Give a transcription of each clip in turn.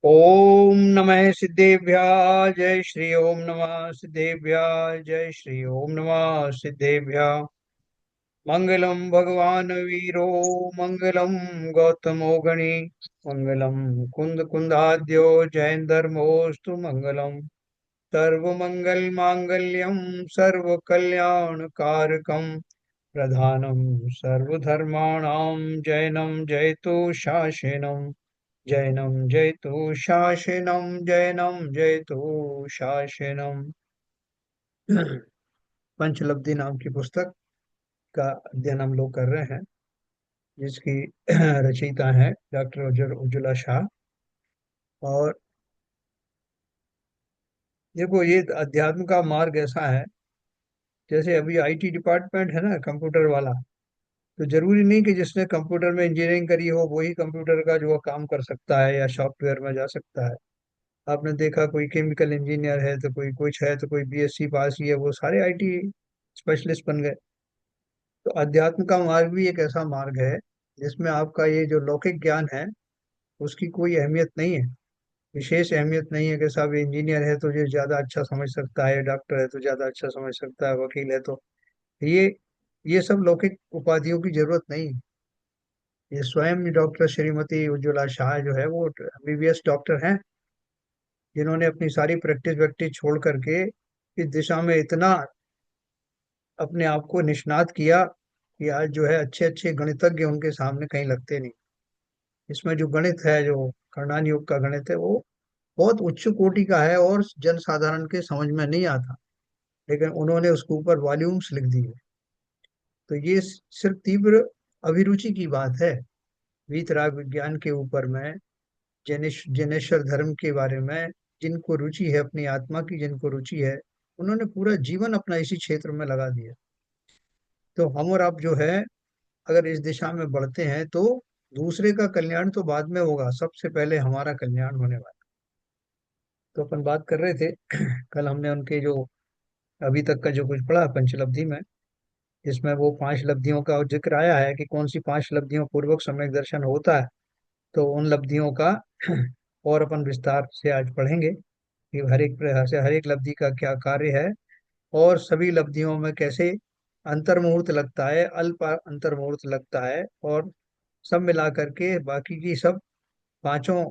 ओम नमः सिद्धेभ्यः जय श्री ओम नमः सिद्धेभ्यः जय श्री ओम नमः सिद्धेभ्यः। मंगलम भगवान वीरो मंगलम गौतमो गणी मंगलम कुंद कुंदाद्यो जैन धर्मोस्तु मंगलम सर्वमंगल मांगल्यम सर्व कल्याण कारकम प्रधानम सर्वधर्माणां जैनम जयतु शासनम जैनम जयतु शासनम जैनम जयतु शासनम। पंचलब्धि नाम की पुस्तक का अध्ययन हम लोग कर रहे हैं, जिसकी रचयिता है डॉक्टर उज्ज्वला शाह। और देखो, ये अध्यात्म का मार्ग ऐसा है, जैसे अभी आईटी डिपार्टमेंट है ना, कंप्यूटर वाला। तो जरूरी नहीं कि जिसने कंप्यूटर में इंजीनियरिंग करी हो वही कंप्यूटर का जो काम कर सकता है या सॉफ्टवेयर में जा सकता है। आपने देखा, कोई केमिकल इंजीनियर है तो कोई कुछ है, तो कोई बीएससी पास ही है, वो सारे आईटी स्पेशलिस्ट बन गए। तो अध्यात्म का मार्ग भी एक ऐसा मार्ग है जिसमें आपका ये जो लौकिक ज्ञान है उसकी कोई अहमियत नहीं है, विशेष अहमियत नहीं है कि साहब इंजीनियर है तो ये ज्यादा अच्छा समझ सकता है, डॉक्टर है तो ज्यादा अच्छा समझ सकता है, वकील है तो ये ये सब लौकिक उपाधियों की जरूरत नहीं है। ये स्वयं डॉक्टर श्रीमती उज्ज्वला शाह जो है वो एमबीबीएस डॉक्टर हैं, जिन्होंने अपनी सारी प्रैक्टिस वैक्टिस छोड़ करके इस दिशा में इतना अपने आप को निष्णात किया कि आज जो है अच्छे अच्छे गणितज्ञ उनके सामने कहीं लगते नहीं। इसमें जो गणित है, जो कर्णान योग का गणित है, वो बहुत उच्च कोटि का है और जन साधारण के समझ में नहीं आता, लेकिन उन्होंने उसके ऊपर वॉल्यूम्स लिख दिए। तो ये सिर्फ तीव्र अभिरुचि की बात है, वीतराग विज्ञान के ऊपर में, जैनेश्वर धर्म के बारे में। जिनको रुचि है अपनी आत्मा की, जिनको रुचि है, उन्होंने पूरा जीवन अपना इसी क्षेत्र में लगा दिया। तो हम और आप जो है, अगर इस दिशा में बढ़ते हैं तो दूसरे का कल्याण तो बाद में होगा, सबसे पहले हमारा कल्याण होने वाला। तो अपन बात कर रहे थे कल हमने उनके जो अभी तक का जो कुछ पढ़ा पंचलब्धि में, जिसमें वो पांच लब्धियों का जिक्र आया है कि कौन सी पांच लब्धियों पूर्वक सम्यक दर्शन होता है। तो उन लब्धियों का और अपन विस्तार से आज पढ़ेंगे कि हर एक प्रयास से हर एक लब्धि का क्या कार्य है, और सभी लब्धियों में कैसे अंतर्मुहूर्त लगता है, अल्प अंतर्मुहूर्त लगता है, और सब मिला करके बाकी की सब पांचों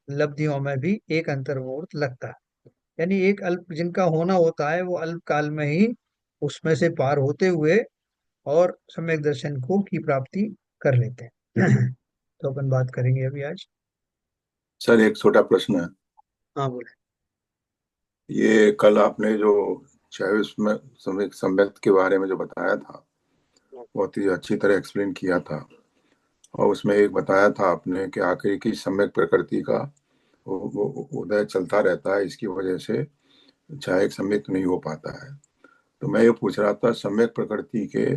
लब्धियों में भी एक अंतर्मुहूर्त लगता है। यानी एक अल्प जिनका होना होता है वो अल्प काल में ही उसमें से पार होते हुए और सम्यक दर्शन को की प्राप्ति कर लेते हैं। तो अपन बात करेंगे अभी आज। सर, एक छोटा प्रश्न है। हाँ बोले। ये कल आपने जो 26 में सम्यक सम्यक्त के बारे में जो बताया था, बहुत ही अच्छी तरह एक्सप्लेन किया था। और उसमें एक बताया था आपने कि आखिर की सम्यक प्रकृति का वो उदय चलता रहता है, इसकी वजह से छाया सम्यक नहीं हो पाता है। तो मैं ये पूछ रहा था, सम्यक प्रकृति के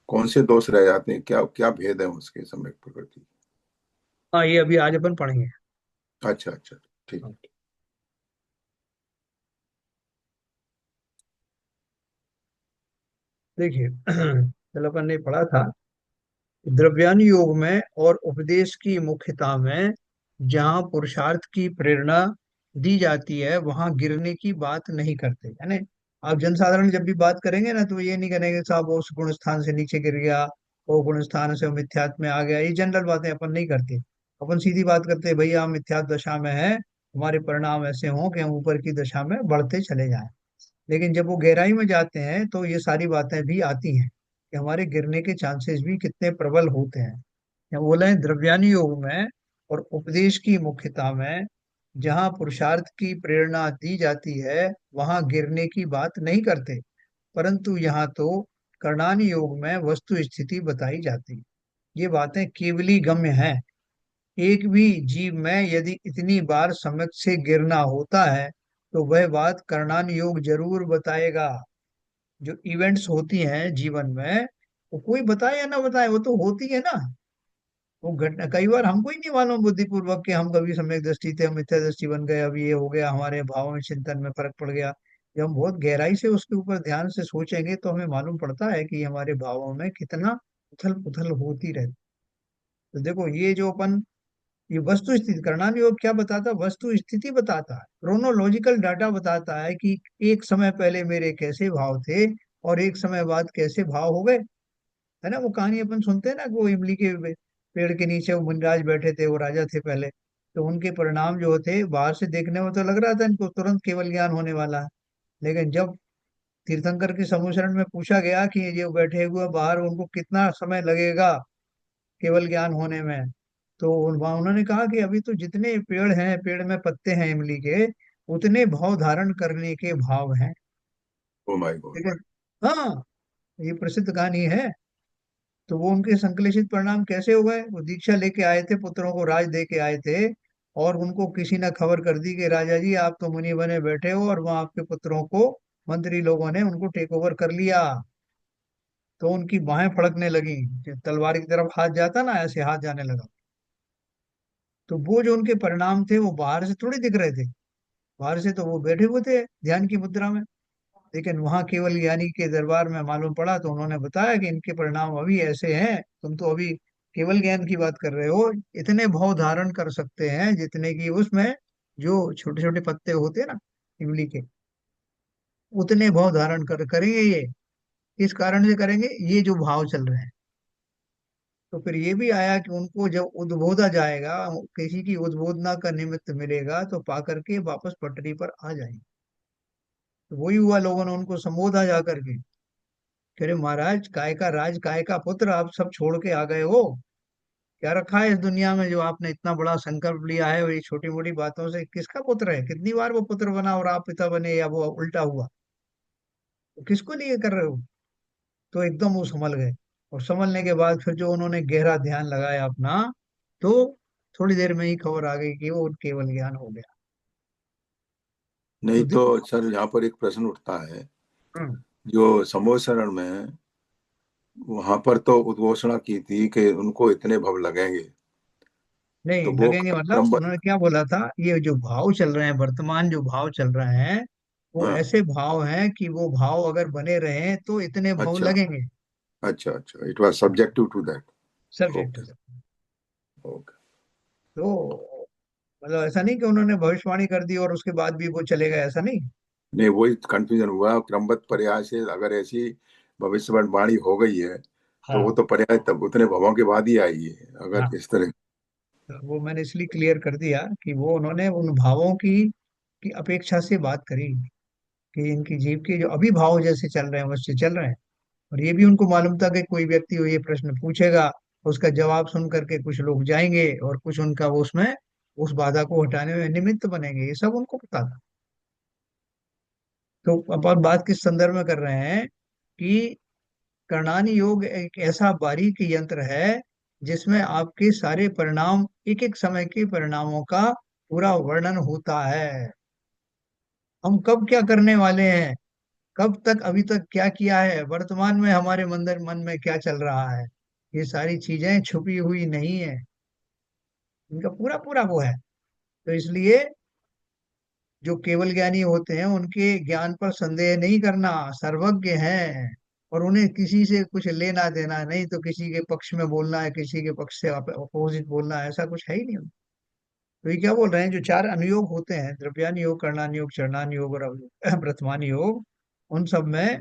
कौन से दोष रह जाते हैं, क्या क्या भेद है उसके सम्यक प्रकृति? हाँ, ये अभी आज अपन पढ़ेंगे। अच्छा अच्छा, ठीक। हाँ, देखिए चलो, अपन ने पढ़ा था द्रव्यान योग में और उपदेश की मुख्यता में जहाँ पुरुषार्थ की प्रेरणा दी जाती है वहां गिरने की बात नहीं करते। यानी आप जनसाधारण जब भी बात करेंगे ना, तो ये नहीं करेंगे साहब वो उस गुण स्थान से नीचे गिर गया, वो गुण स्थान से मिथ्यात्व में आ गया। ये जनरल बातें अपन नहीं करते। अपन सीधी बात करते हैं, भैया हम मिथ्यात्व दशा में है, हमारे परिणाम ऐसे हों कि हम ऊपर की दशा में बढ़ते चले जाएं। लेकिन जब वो गहराई में जाते हैं तो ये सारी बातें भी आती हैं कि हमारे गिरने के चांसेस भी कितने प्रबल होते हैं। या बोले हैं द्रव्यानी योग में और उपदेश की मुख्यता में जहाँ पुरुषार्थ की प्रेरणा दी जाती है वहां गिरने की बात नहीं करते, परंतु यहाँ तो कर्णानी योग में वस्तु स्थिति बताई जाती है। ये बातें केवली गम्य हैं। एक भी जीव में यदि इतनी बार सम्यक से गिरना होता है तो वह बात कर्णान योग जरूर बताएगा। जो इवेंट्स होती हैं जीवन में, वो कोई बताए या ना बताए, वो तो होती है ना। वो घटना कई बार हमको ही नहीं मालूम बुद्धिपूर्वक कि हम कभी सम्यक दृष्टि थे, हम मिथ्या दृष्टि बन गए, अभी ये हो गया, हमारे भाव में चिंतन में फर्क पड़ गया। जब हम बहुत गहराई से उसके ऊपर ध्यान से सोचेंगे तो हमें मालूम पड़ता है कि हमारे भावों में कितना उथल पुथल होती रहती। तो देखो, ये जो अपन ये वस्तु स्थिति, करणान योग क्या बताता है? वस्तु स्थिति बताता है, क्रोनोलॉजिकल डाटा बताता है कि एक समय पहले मेरे कैसे भाव थे और एक समय बाद कैसे भाव हो गए। है ना, वो कहानी अपन सुनते हैं ना, कि वो इमली के पेड़ के नीचे वो मुनिराज बैठे थे, वो राजा थे पहले। तो उनके परिणाम जो थे बाहर से देखने में तो लग रहा था इनको तुरंत केवल ज्ञान होने वाला है। लेकिन जब तीर्थंकर के समुचरण में पूछा गया कि ये जो बैठे हुए बाहर, उनको कितना समय लगेगा केवल ज्ञान होने में, तो उन्होंने कहा कि अभी तो जितने पेड़ हैं, पेड़ में पत्ते हैं इमली के, उतने भाव धारण करने के भाव हैं। Oh my God. लेकिन हाँ, ये प्रसिद्ध कहानी है। तो वो उनके संश्लेषित परिणाम कैसे हो गए? वो दीक्षा लेके आए थे, पुत्रों को राज दे के आए थे, और उनको किसी ने खबर कर दी कि राजा जी आप तो मुनि बने बैठे हो, और वहां आपके पुत्रों को मंत्री लोगों ने उनको टेक ओवर कर लिया। तो उनकी बाहें फड़कने लगी, तलवार की तरफ हाथ जाता ना, ऐसे हाथ जाने लगा। तो वो जो उनके परिणाम थे वो बाहर से थोड़ी दिख रहे थे। बाहर से तो वो बैठे हुए थे ध्यान की मुद्रा में, लेकिन वहां केवल ज्ञानी के दरबार में मालूम पड़ा तो उन्होंने बताया कि इनके परिणाम अभी ऐसे हैं, तुम तो अभी केवल ज्ञान की बात कर रहे हो। इतने भाव धारण कर सकते हैं जितने की उसमें जो छोटे छोटे पत्ते होते हैं ना इमली के, उतने भाव धारण करेंगे ये। इस कारण से करेंगे, ये जो भाव चल रहे हैं। तो फिर ये भी आया कि उनको जब उद्बोधा जाएगा, किसी की उद्बोधना का निमित्त मिलेगा, तो पा करके वापस पटरी पर आ जाएंगे। तो वही हुआ, लोगों ने उनको संबोधा जा करके, कह रहे महाराज काय का राज, काय का पुत्र, आप सब छोड़ के आ गए हो। क्या रखा है इस दुनिया में जो आपने इतना बड़ा संकल्प लिया है, और ये छोटी मोटी बातों से किसका पुत्र है? कितनी बार वो पुत्र बना और आप पिता बने, या वो उल्टा हुआ? तो किसको लिए कर रहे हो? तो एकदम वो संभल गए। और संभलने के बाद फिर जो उन्होंने गहरा ध्यान लगाया अपना, तो थोड़ी देर में ही खबर आ गई कि वो केवल ज्ञान हो गया। नहीं तो तो सर, यहाँ पर एक प्रश्न उठता है। हम्म, जो समोसरण में, वहां पर तो उद्घोषणा की थी कि उनको इतने भव लगेंगे। नहीं तो वो लगेंगे मतलब क्रम। उन्होंने क्या बोला था, ये जो भाव चल रहे हैं, वर्तमान जो भाव चल रहे हैं, वो हाँ। ऐसे भाव हैं कि वो भाव अगर बने रहे तो इतने भाव अच्छा, लगेंगे। अच्छा, अच्छा, it was subjective to that. Subject. Okay. Okay. तो मतलब ऐसा नहीं कि उन्होंने भविष्यवाणी कर दी और उसके बाद भी वो चले गए, ऐसा नहीं। नहीं, वही कंफ्यूजन हुआ, क्रमबद्ध पर्याय से अगर ऐसी भविष्यवाणी हो गई है, तो वो हाँ तो पर्याय तब उतने भवों के बाद ही आई है, हाँ, अगर इस तरह। तो वो मैंने इसलिए क्लियर कर दिया कि वो उन्होंने उन भावों की अपेक्षा से बात करी, कि इनकी जीव के जो अभी भाव जैसे चल रहे हैं वैसे चल रहे हैं। और ये भी उनको मालूम था कि कोई व्यक्ति वो ये प्रश्न पूछेगा, उसका जवाब सुन करके कुछ लोग जाएंगे और कुछ उनका वो उसमें उस बाधा को हटाने में निमित्त बनेंगे, ये सब उनको पता था। तो अपन बात किस संदर्भ में कर रहे हैं कि करणानी योग एक ऐसा बारीक यंत्र है जिसमें आपके सारे परिणाम, एक एक समय के परिणामों का पूरा वर्णन होता है। हम कब क्या करने वाले हैं, कब तक अभी तक क्या किया है, वर्तमान में हमारे मन में क्या चल रहा है, ये सारी चीजें छुपी हुई नहीं है, इनका पूरा पूरा वो है। तो इसलिए जो केवल ज्ञानी होते हैं उनके ज्ञान पर संदेह नहीं करना, सर्वज्ञ हैं। और उन्हें किसी से कुछ लेना देना नहीं, तो किसी के पक्ष में बोलना है, किसी के पक्ष से अपोजिट बोलना है, ऐसा कुछ है ही नहीं। तो ये क्या बोल रहे हैं, जो चार अनुयोग होते हैं, द्रव्यान योग, कर्णान योग, चरणान योग और वर्तमान योग, उन सब में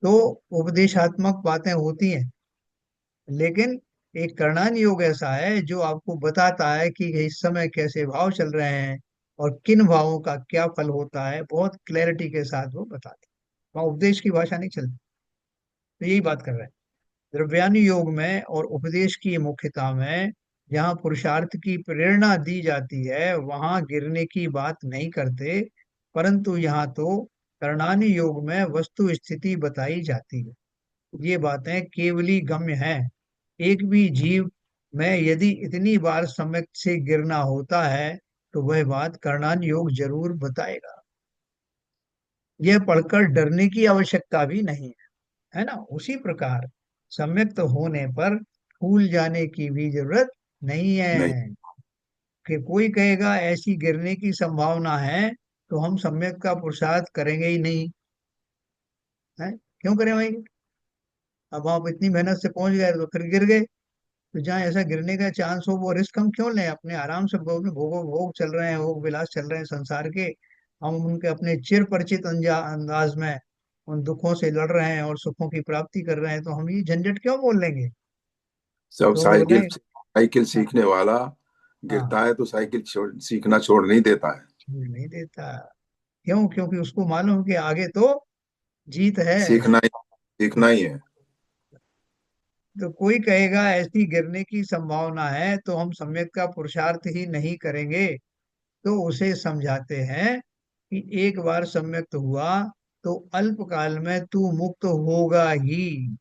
तो उपदेशात्मक बातें होती हैं, लेकिन एक कर्णान योग ऐसा है जो आपको बताता है कि इस समय कैसे भाव चल रहे हैं और किन भावों का क्या फल होता है, बहुत क्लैरिटी के साथ वो बताते हैं। वहाँ उपदेश की भाषा नहीं चलती। तो यही बात कर रहे हैं। द्रव्यान योग में और उपदेश की मुख्यता में, जहाँ पुरुषार्थ की प्रेरणा दी जाती है वहां गिरने की बात नहीं करते, परंतु यहाँ तो कर्णानी योग में वस्तु स्थिति बताई जाती है। ये बातें केवली गम्य हैं। एक भी जीव में यदि इतनी बार सम्यक से गिरना होता है, तो वह बात कर्णान योग जरूर बताएगा। यह पढ़कर डरने की आवश्यकता भी नहीं है, है ना? उसी प्रकार सम्यक्त होने पर फूल जाने की भी जरूरत नहीं नहीं। है। कि कोई कहेगा ऐसी गिरने की संभावना है, तो हम सम्यक का पुरुषार्थ करेंगे ही नहीं। है, क्यों करें भाई? अब आप इतनी मेहनत से पहुंच गए तो फिर गिर गए, तो जहाँ ऐसा गिरने का चांस हो वो रिस्क हम क्यों लें? अपने आराम से भोग भोग भोग चल रहे हैं, भोग विलास चल रहे हैं संसार के, हम उनके अपने चिर परिचित अंदाज में उन दुखों से लड़ रहे हैं और सुखों की प्राप्ति कर रहे हैं, तो हम ये झंझट क्यों मोल लेंगे? सब तो वो बोल रहे साइकिल हैं। साइकिल हाँ। सीखने वाला हाँ, गिरता है तो साइकिल सीखना छोड़ नहीं देता है। छोड़ नहीं देता। क्यों? क्योंकि उसको मालूम कि आगे तो जीत है। सीखना ही है। तो कोई कहेगा ऐसी गिरने की संभावना है तो हम सम्यक का पुरुषार्थ ही नहीं करेंगे। तो उसे समझाते हैं कि एक बार सम्यक्त हुआ तो अल्प काल में तू मुक्त होगा ही।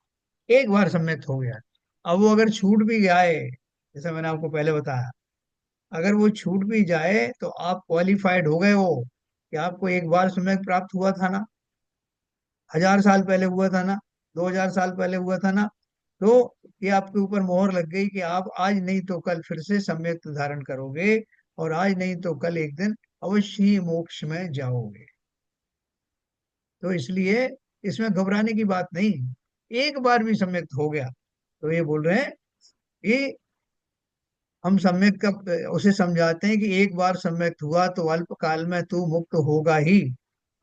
एक बार सम्यक्त हो गया, अब वो अगर छूट भी जाए, जैसे मैंने आपको पहले बताया, अगर वो छूट भी जाए तो आप क्वालिफाइड हो गए हो कि आपको एक बार सम्यक प्राप्त हुआ था ना, 1000 साल पहले हुआ था ना, 2000 साल पहले हुआ था ना, तो ये आपके ऊपर मोहर लग गई कि आप आज नहीं तो कल फिर से सम्यक धारण करोगे, और आज नहीं तो कल एक दिन अवश्य ही मोक्ष में जाओगे। तो इसलिए इसमें घबराने की बात नहीं, एक बार भी सम्यक हो गया। तो ये बोल रहे हैं कि हम सम्यक का उसे समझाते हैं कि एक बार सम्यक हुआ तो अल्प काल में तू मुक्त होगा ही।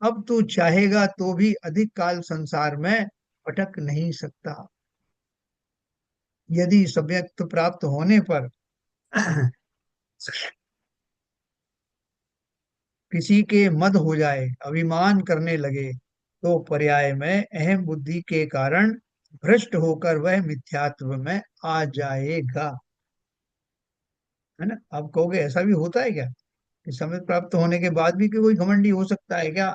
अब तू चाहेगा तो भी अधिक काल संसार में अटक नहीं सकता। यदि सम्यक्त प्राप्त होने पर किसी के मद हो जाए, अभिमान करने लगे, तो पर्याय में अहम बुद्धि के कारण भ्रष्ट होकर वह मिथ्यात्व में आ जाएगा। है ना? आप कहोगे ऐसा भी होता है क्या, कि समय प्राप्त होने के बाद भी कि कोई घमंडी हो सकता है क्या?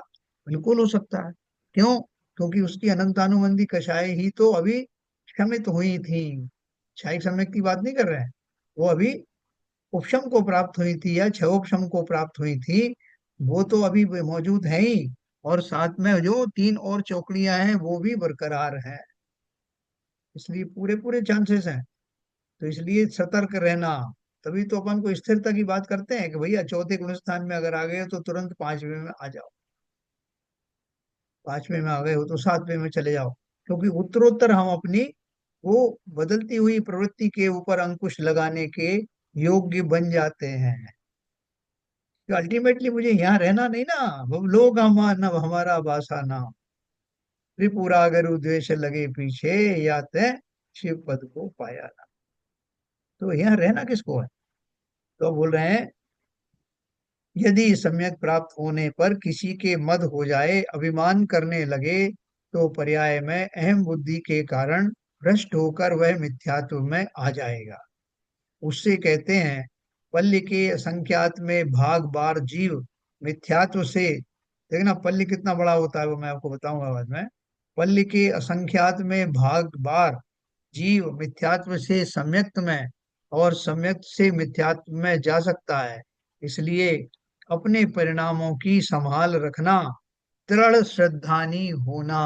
बिल्कुल हो सकता है। क्यों? क्योंकि उसकी अनंतानुबंधी कषाय ही तो अभी क्षमित हुई थी। क्षयिक समय की बात नहीं कर रहे हैं, वो अभी उपशम को प्राप्त हुई थी या क्षयोपशम को प्राप्त हुई थी, वो तो अभी भी मौजूद है ही। और साथ में जो तीन और चौकड़ियां हैं वो भी बरकरार हैं। इसलिए पूरे पूरे चांसेस हैं। तो इसलिए सतर्क रहना। तभी तो अपन को स्थिरता की बात करते हैं कि भैया चौथे गुण स्थान में अगर आ गए हो तो तुरंत पांचवें में आ जाओ, पांचवें में आ गए हो तो सातवें में चले जाओ। क्योंकि उत्तरोत्तर हम अपनी वो बदलती हुई प्रवृत्ति के ऊपर अंकुश लगाने के योग्य बन जाते हैं। कि अल्टीमेटली मुझे यहाँ रहना नहीं ना, वो लोग नभ हमारा बासा नाम, त्रिपुरा गुरु द्वेष लगे पीछे, या तय शिव पद को पाया ना। तो यहाँ रहना किसको है? तो बोल रहे हैं यदि सम्यक प्राप्त होने पर किसी के मद हो जाए, अभिमान करने लगे, तो पर्याय में अहम बुद्धि के कारण भ्रष्ट होकर वह मिथ्यात्व में आ जाएगा। उससे कहते हैं पल्ल के असंख्यात में भाग बार जीव मिथ्यात्व से, देखना पल्ल कितना बड़ा होता है वो मैं आपको बताऊंगा बाद में। पल्ल के असंख्यात में भाग बार जीव मिथ्यात्व से सम्यक्त में, और सम्यक्त से मिथ्यात्व में जा सकता है। इसलिए अपने परिणामों की संभाल रखना, दृढ़ श्रद्धानी होना।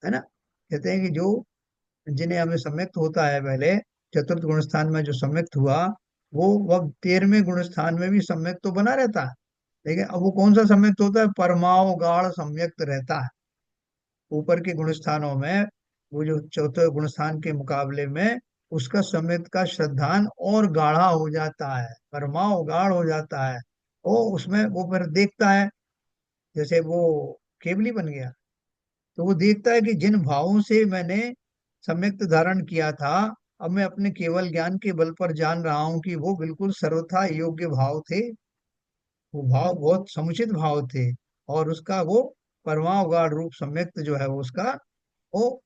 है ना? कहते हैं कि जो जिन्हें हमें सम्यक्त होता है पहले, चतुर्थ गुण स्थान में जो सम्यक्त हुआ, वो वह 13वें गुण स्थान में भी सम्यक्त तो बना रहता है। ठीक है, अब वो कौन सा सम्यक्त होता है? परमाव गाढ़ सम्यक्त रहता है। ऊपर के गुण स्थानों में वो जो चौथे गुण स्थान के मुकाबले में उसका सम्यक्त का श्रद्धान और गाढ़ा हो जाता है, परमाव गाढ़ हो जाता है। वो उसमें वो फिर देखता है, जैसे वो केवली बन गया, तो वो देखता है कि जिन भावों से मैंने सम्यक्त धारण किया था, अब मैं अपने केवल ज्ञान के बल पर जान रहा हूं कि वो बिल्कुल सर्वथा योग्य भाव थे। वो भाव बहुत समुचित भाव थे, और उसका वो परमाव गाढ़ रूप सम्यक्त जो है वो उसका वो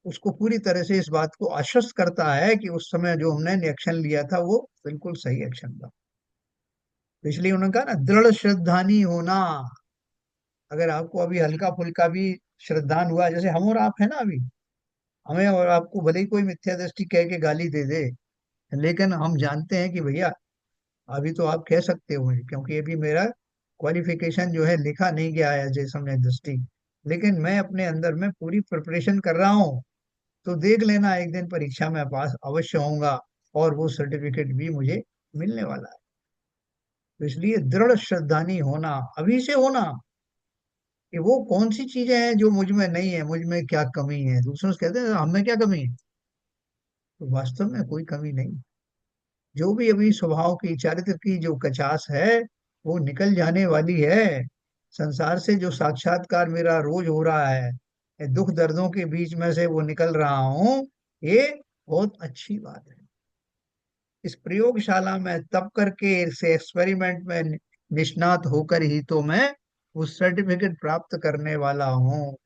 उसको पूरी तरह से इस बात को आश्वस्त करता है कि उस समय जो हमने एक्शन लिया था वो बिल्कुल सही एक्शन था। तो इसलिए उन्होंने कहा ना, दृढ़ श्रद्धानी होना। अगर आपको अभी हल्का फुल्का भी श्रद्धान हुआ, जैसे हम और आप है ना अभी, हमें और आपको भले ही कोई मिथ्या दृष्टि कह के गाली दे दे, लेकिन हम जानते हैं कि भैया अभी तो आप कह सकते हो मुझे, क्योंकि अभी मेरा क्वालिफिकेशन जो है लिखा नहीं गया है जय सम्यक दृष्टि, लेकिन मैं अपने अंदर में पूरी प्रिपरेशन कर रहा हूँ। तो देख लेना, एक दिन परीक्षा में पास अवश्य होऊंगा, और वो सर्टिफिकेट भी मुझे मिलने वाला है। तो इसलिए दृढ़ श्रद्धानी होना, अभी से होना, कि वो कौन सी चीजें हैं जो मुझ में नहीं है, मुझ में क्या कमी है। दूसरों से कहते हैं हम में क्या कमी है, तो वास्तव में कोई कमी नहीं। जो भी अभी स्वभाव की चारित्र की जो कचास है वो निकल जाने वाली है। संसार से जो साक्षात्कार मेरा रोज हो रहा है, ये दुख दर्दों के बीच में से वो निकल रहा हूँ, ये बहुत अच्छी बात है। इस प्रयोगशाला में तब करके इस एक्सपेरिमेंट में निष्णात होकर ही तो मैं उस सर्टिफिकेट प्राप्त करने वाला हूँ।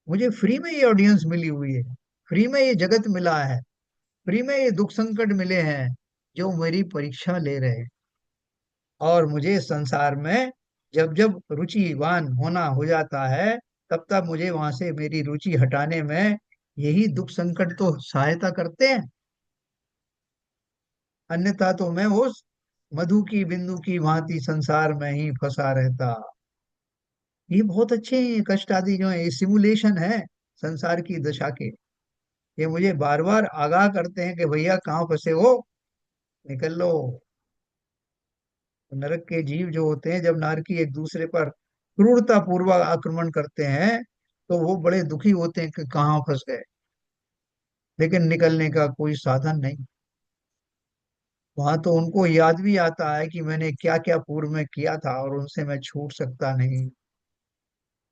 मुझे फ्री में ये ऑडियंस मिली हुई है, फ्री में ये जगत मिला है, फ्री में ये दुख संकट मिले हैं जो मेरी परीक्षा ले रहे हैं। और मुझे संसार में जब जब रुचिवान होना हो जाता है, तब तब मुझे वहां से मेरी रुचि हटाने में यही दुख संकट तो सहायता करते हैं। अन्यथा तो मैं उस मधु की बिंदु की भांति संसार में ही फंसा रहता। ये बहुत अच्छे हैं, ये कष्ट आदि जो है ये सिमुलेशन है संसार की दशा के। ये मुझे बार बार आगाह करते हैं कि भैया कहाँ फंसे हो, निकल लो। नरक के जीव जो होते हैं, जब नारकी एक दूसरे पर क्रूरता पूर्वक आक्रमण करते हैं, तो वो बड़े दुखी होते हैं कि कहाँ फंस गए, लेकिन निकलने का कोई साधन नहीं। वहां तो उनको याद भी आता है कि मैंने क्या क्या पूर्व में किया था और उनसे मैं छूट सकता नहीं।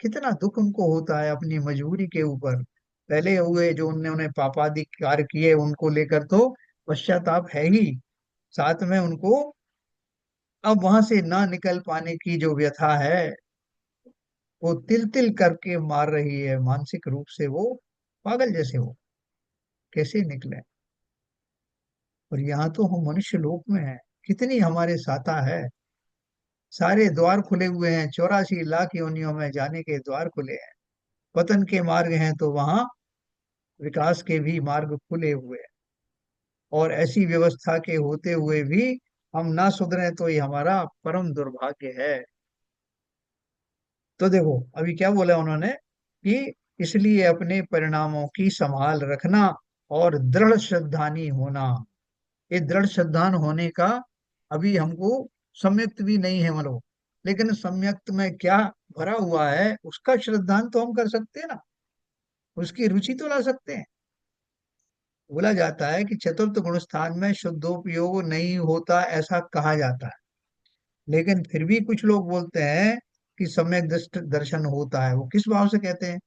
कितना दुख उनको होता है अपनी मजबूरी के ऊपर। पहले हुए जो उन्होंने पापादि कार्य किए उनको लेकर तो पश्चाताप है ही, साथ में उनको अब वहां से ना निकल पाने की जो व्यथा है, वो तिल तिल करके मार रही है मानसिक रूप से। वो पागल जैसे हो, कैसे निकले। और यहाँ तो हम मनुष्य लोक में हैं, कितनी हमारे साता है। सारे द्वार खुले हुए हैं, 84 लाख योनियों में जाने के द्वार खुले हैं। पतन के मार्ग हैं तो वहां विकास के भी मार्ग खुले हुए हैं। और ऐसी व्यवस्था के होते हुए भी हम ना सुधरे तो ये हमारा परम दुर्भाग्य है। तो देखो अभी क्या बोला उन्होंने कि इसलिए अपने परिणामों की संभाल रखना और दृढ़ श्रद्धानी होना। ये दृढ़ श्रद्धान होने का अभी हमको सम्यक्त भी नहीं है मतलब, लेकिन सम्यक्त में क्या भरा हुआ है उसका श्रद्धान तो हम कर सकते हैं ना, उसकी रुचि तो ला सकते हैं। बोला जाता है कि चतुर्थ गुण स्थान में शुद्धोपयोग नहीं होता, ऐसा कहा जाता है। लेकिन फिर भी कुछ लोग बोलते हैं कि सम्यक दर्शन होता है। वो किस भाव से कहते हैं?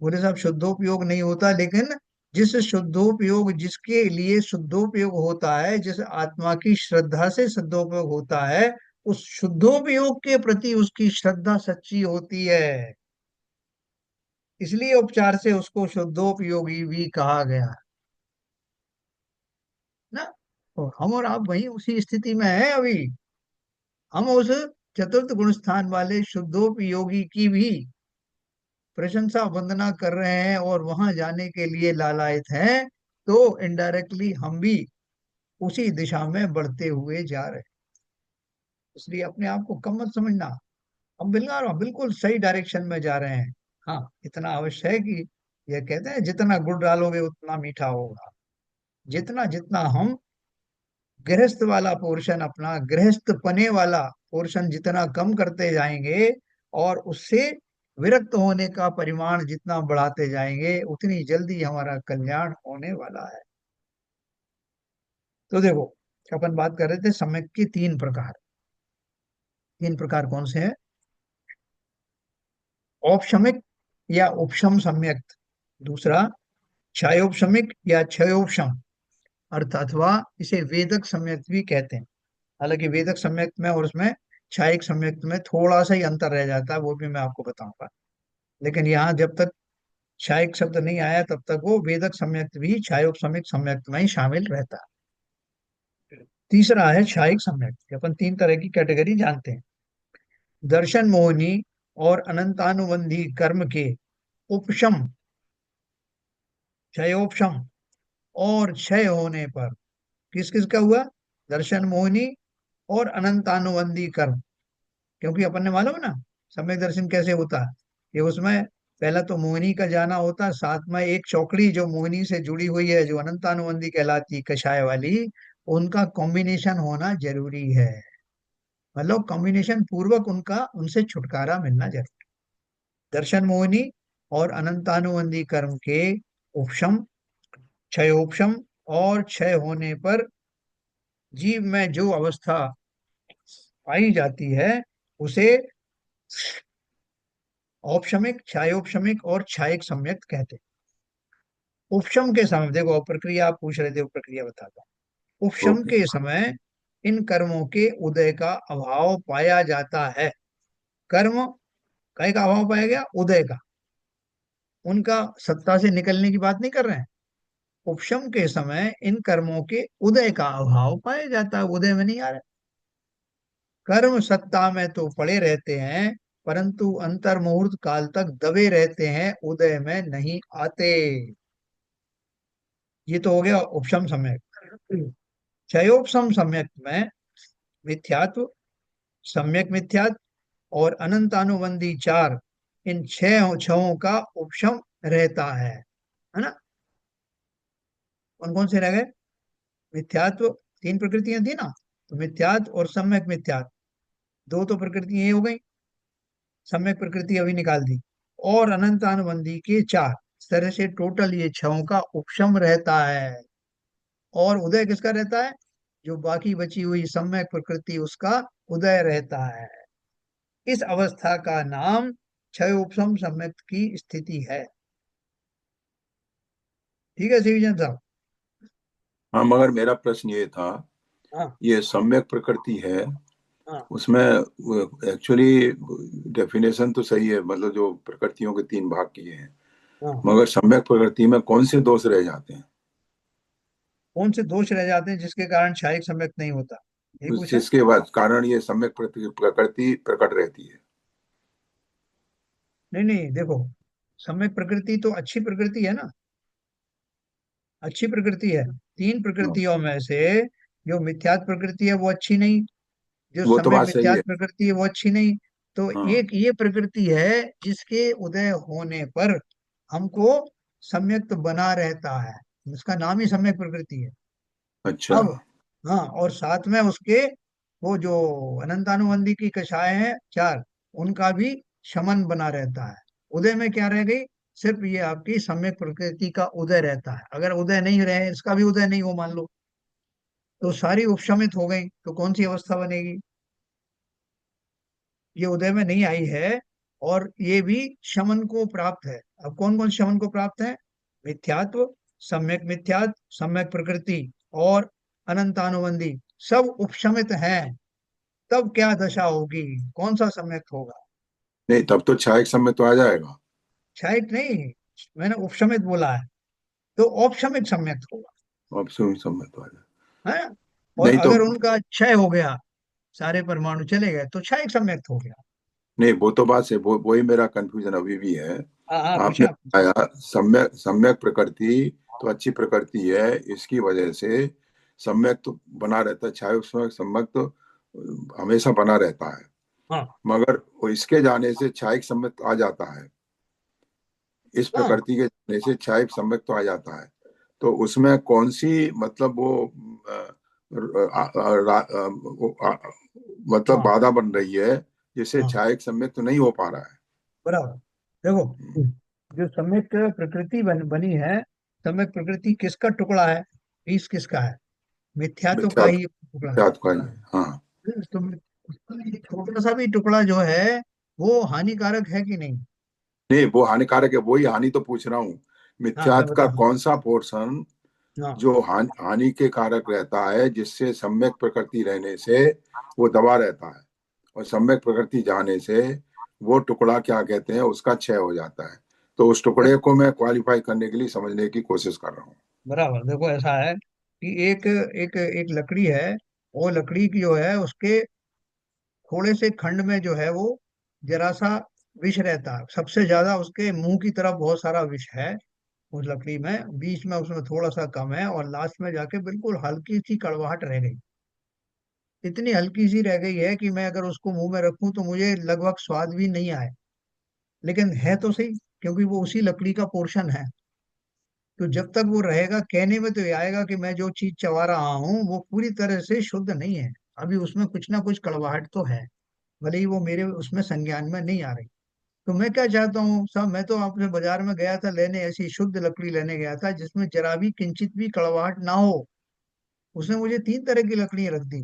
बोले साहब शुद्धोपयोग नहीं होता, लेकिन जिस शुद्धोपयोग जिसके लिए शुद्धोपयोग होता है, जिस आत्मा की श्रद्धा से शुद्धोपयोग होता है, उस शुद्धोपयोग के प्रति उसकी श्रद्धा सच्ची होती है। इसलिए उपचार से उसको शुद्धोपयोगी भी कहा गया है ना। और हम और आप वही उसी स्थिति में है अभी। हम उस चतुर्थ गुण स्थान वाले शुद्धोपयोगी की भी प्रशंसा वंदना कर रहे हैं और वहां जाने के लिए लालायित हैं। तो इनडायरेक्टली हम भी उसी दिशा में बढ़ते हुए जा रहे हैं। इसलिए अपने आप को कम मत समझना। हम बिल्कुल बिल्कुल सही डायरेक्शन में जा रहे हैं। हाँ, इतना अवश्य है कि यह कहते हैं जितना गुड़ डालोगे उतना मीठा होगा। जितना जितना हम गृहस्थ वाला पोर्शन, अपना गृहस्थ पने वाला पोर्शन जितना कम करते जाएंगे और उससे विरक्त होने का परिमाण जितना बढ़ाते जाएंगे, उतनी जल्दी हमारा कल्याण होने वाला है। तो देखो, अपन बात कर रहे थे सम्यक के 3 प्रकार। 3 प्रकार कौन से हैं? औपशमिक या उपशम सम्यक, दूसरा क्षयोपशमिक या क्षयोपशम अर्थ, अथवा इसे वेदक सम्यक भी कहते हैं। हालांकि वेदक सम्यक में और उसमें क्षायिक सम्यक में थोड़ा सा ही अंतर रह जाता है, वो भी मैं आपको बताऊंगा। लेकिन यहाँ जब तक क्षायिक शब्द नहीं आया तब तक वो वेदक सम्यक भी क्षायोपशमिक सम्यक में ही शामिल रहता है। तीसरा है क्षायिक सम्यक। अपन 3 तरह की कैटेगरी जानते हैं। दर्शन मोहिनी और अनंतानुबंधी कर्म के उपशम, क्षयोपशम और क्षय होने पर। किस किस का हुआ? दर्शन मोहिनी और अनंतानुबंधी कर्म। क्योंकि अपन ने मालूम है ना सम्यक दर्शन कैसे होता है। ये उसमें पहला तो मोहिनी का जाना होता है, साथ में एक चौकड़ी जो मोहिनी से जुड़ी हुई है जो अनंतानुबंधी कहलाती है, कषाय वाली, उनका कॉम्बिनेशन होना जरूरी है। मतलब कॉम्बिनेशन पूर्वक उनका उनसे छुटकारा मिलना जरूरी। दर्शन मोहिनी और अनंतानुबंधी कर्म के उपशम, क्षयोपशम और क्षय होने पर जीव में जो अवस्था पाई जाती है उसे औपशमिक, क्षयोपशमिक और क्षयिक सम्यक कहते हैं। उपशम के समय देखो, प्रक्रिया आप पूछ रहे थे, वो प्रक्रिया बताता हूँ। उपशम ओके। के समय इन कर्मों के उदय का अभाव पाया जाता है। कर्म कई का अभाव पाया गया, उदय का, उनका सत्ता से निकलने की बात नहीं कर रहे हैं। उपशम के समय इन कर्मों के उदय का अभाव पाया जाता है, उदय में नहीं आ रहा। कर्म सत्ता में तो पड़े रहते हैं, परंतु अंतर मुहूर्त काल तक दबे रहते हैं, उदय में नहीं आते। ये तो हो गया उपशम सम्यक। क्षयोपशम सम्यक में मिथ्यात्व, सम्यक मिथ्यात्व और अनंतानुबंधी चार, इन छह छहों का उपशम रहता है ना। कौन कौन से रह गए? मिथ्यात्व, तीन प्रकृतियां थी ना, तो मिथ्यात्व और सम्यक मिथ्यात्व, दो तो प्रकृतियां ये हो गई, सम्यक प्रकृति अभी निकाल दी, और अनंत अनुबंधी के चार। इस तरह से टोटल ये छहों का उपशम रहता है। और उदय किसका रहता है? जो बाकी बची हुई सम्यक प्रकृति, उसका उदय रहता है। इस अवस्था का नाम क्षय उपशम सम्यक की स्थिति है। ठीक है शिवजन साहब? हाँ, मगर मेरा प्रश्न ये था, हाँ ये सम्यक प्रकृति है, हाँ उसमें एक्चुअली डेफिनेशन तो सही है, मतलब जो प्रकृतियों के तीन भाग किए हैं, हाँ। मगर सम्यक प्रकृति में कौन से दोष रह जाते हैं? कौन से दोष रह जाते हैं जिसके कारण क्षयिक सम्यक नहीं होता, यही उस पूछा? जिसके बाद कारण ये सम्यक प्रकृति प्रकट रहती है। नहीं नहीं, देखो, सम्यक प्रकृति तो अच्छी प्रकृति है ना, अच्छी प्रकृति है। तीन हाँ, प्रकृतियों में से जो मिथ्यात्व प्रकृति है वो अच्छी नहीं, जो वो तो सम्यक बात सही है। मिथ्यात्व प्रकृति है वो अच्छी नहीं। तो हाँ। एक ये प्रकृति है जिसके उदय होने पर हमको सम्यक बना रहता है, उसका नाम ही सम्यक प्रकृति है। अच्छा। अब हाँ, और साथ में उसके वो जो अनंतानुबंधी की कषाय है चार, उनका भी शमन बना रहता है। उदय में क्या रह गई? सिर्फ ये आपकी सम्यक प्रकृति का उदय रहता है। अगर उदय नहीं रहे, इसका भी उदय नहीं हो मान लो, तो सारी उपशमित हो गई, तो कौन सी अवस्था बनेगी? ये उदय में नहीं आई है, और ये भी शमन को प्राप्त है। अब कौन कौन शमन को प्राप्त है? मिथ्यात्व, सम्यक सम्यक प्रकृति और अनंतानुबंधी, सब उपशमित हैं। तब क्या दशा होगी? कौन सा सम्यक होगा? नहीं, तब तो छाया समय तो आ जाएगा। क्षयिक नहीं, मैंने उपशमित बोला है, तो औपशमिक सम्यक होगा, अब सुन समय तो आ जाएगा। है। और नहीं तो, अगर उनका क्षय हो गया, सारे परमाणु चले गए, तो क्षयिक सम्यक हो गया। नहीं वो तो बात से वो ही मेरा कंफ्यूजन अभी भी है। हाँ हाँ, आपने पूछा पूछा। बताया सम्यक सम्यक प्रकृति तो अच्छी प्रकृति है, इसकी वजह से सम्यक तो बना रहता है, छाया उसमें सम्यक तो हमेशा बना रहता है। हाँ मगर वो इसके जाने से छायिक सम्यक आ जाता है, इस हाँ प्रकृति के जाने से छायिक सम्यक तो आ जाता है। तो उसमें कौन सी मतलब वो अ, आ, आ, रा, आ, वो, आ, मतलब हाँ बाधा बन रही है, जिससे हाँ, छायिक सम्यक तो नहीं हो पा रहा है। बराबर। देखो, जो सम्यक प्रकृति बनी है, सम्यक प्रकृति किसका टुकड़ा है? बीस किसका है? मिथ्यात्व का मिथ्यात्व, ही टुकड़ा है। मिथ्यात्व का ही है, हाँ। तो उसका ये छोटा सा भी टुकड़ा जो है, वो हानिकारक है कि नहीं? नहीं, वो हानिकारक है, वही हानि तो पूछ रहा हूँ। हाँ, मैं मिथ्यात्व का बताता कौन सा पोर्शन हूँ। जो हानि के कारक रहता है, जिससे सम्यक प्रकृति रहने से वो दबा रहता है, और सम्यक प्रकृति जाने से वो टुकड़ा क्या कहते हैं उसका क्षय हो जाता है। तो उस हाँ, टुकड़े को मैं क्वालिफाई करने के लिए समझने की कोशिश कर रहा हूँ। बराबर। देखो, ऐसा है कि एक एक एक लकड़ी है, वो लकड़ी की जो है, उसके थोड़े से खंड में जो है वो जरा सा विष रहता है, सबसे ज्यादा उसके मुंह की तरफ बहुत सारा विष है उस लकड़ी में, बीच में उसमें थोड़ा सा कम है, और लास्ट में जाके बिल्कुल हल्की सी कड़वाहट रह गई। इतनी हल्की सी रह गई है कि मैं अगर उसको मुंह में रखूं तो मुझे लगभग स्वाद भी नहीं आए। लेकिन है तो सही, क्योंकि वो उसी लकड़ी का पोर्शन है। तो जब तक वो रहेगा, कहने में तो ये आएगा कि मैं जो चीज चबा रहा हूँ वो पूरी तरह से शुद्ध नहीं है, अभी उसमें कुछ ना कुछ कड़वाहट तो है, भले ही वो मेरे उसमें संज्ञान में नहीं आ रही। तो मैं क्या चाहता हूँ साहब, मैं तो आपने बाजार में गया था लेने, ऐसी शुद्ध लकड़ी लेने गया था जिसमें जरा भी किंचित भी कड़वाहट ना हो। उसने मुझे 3 तरह की लकड़ियां रख दी।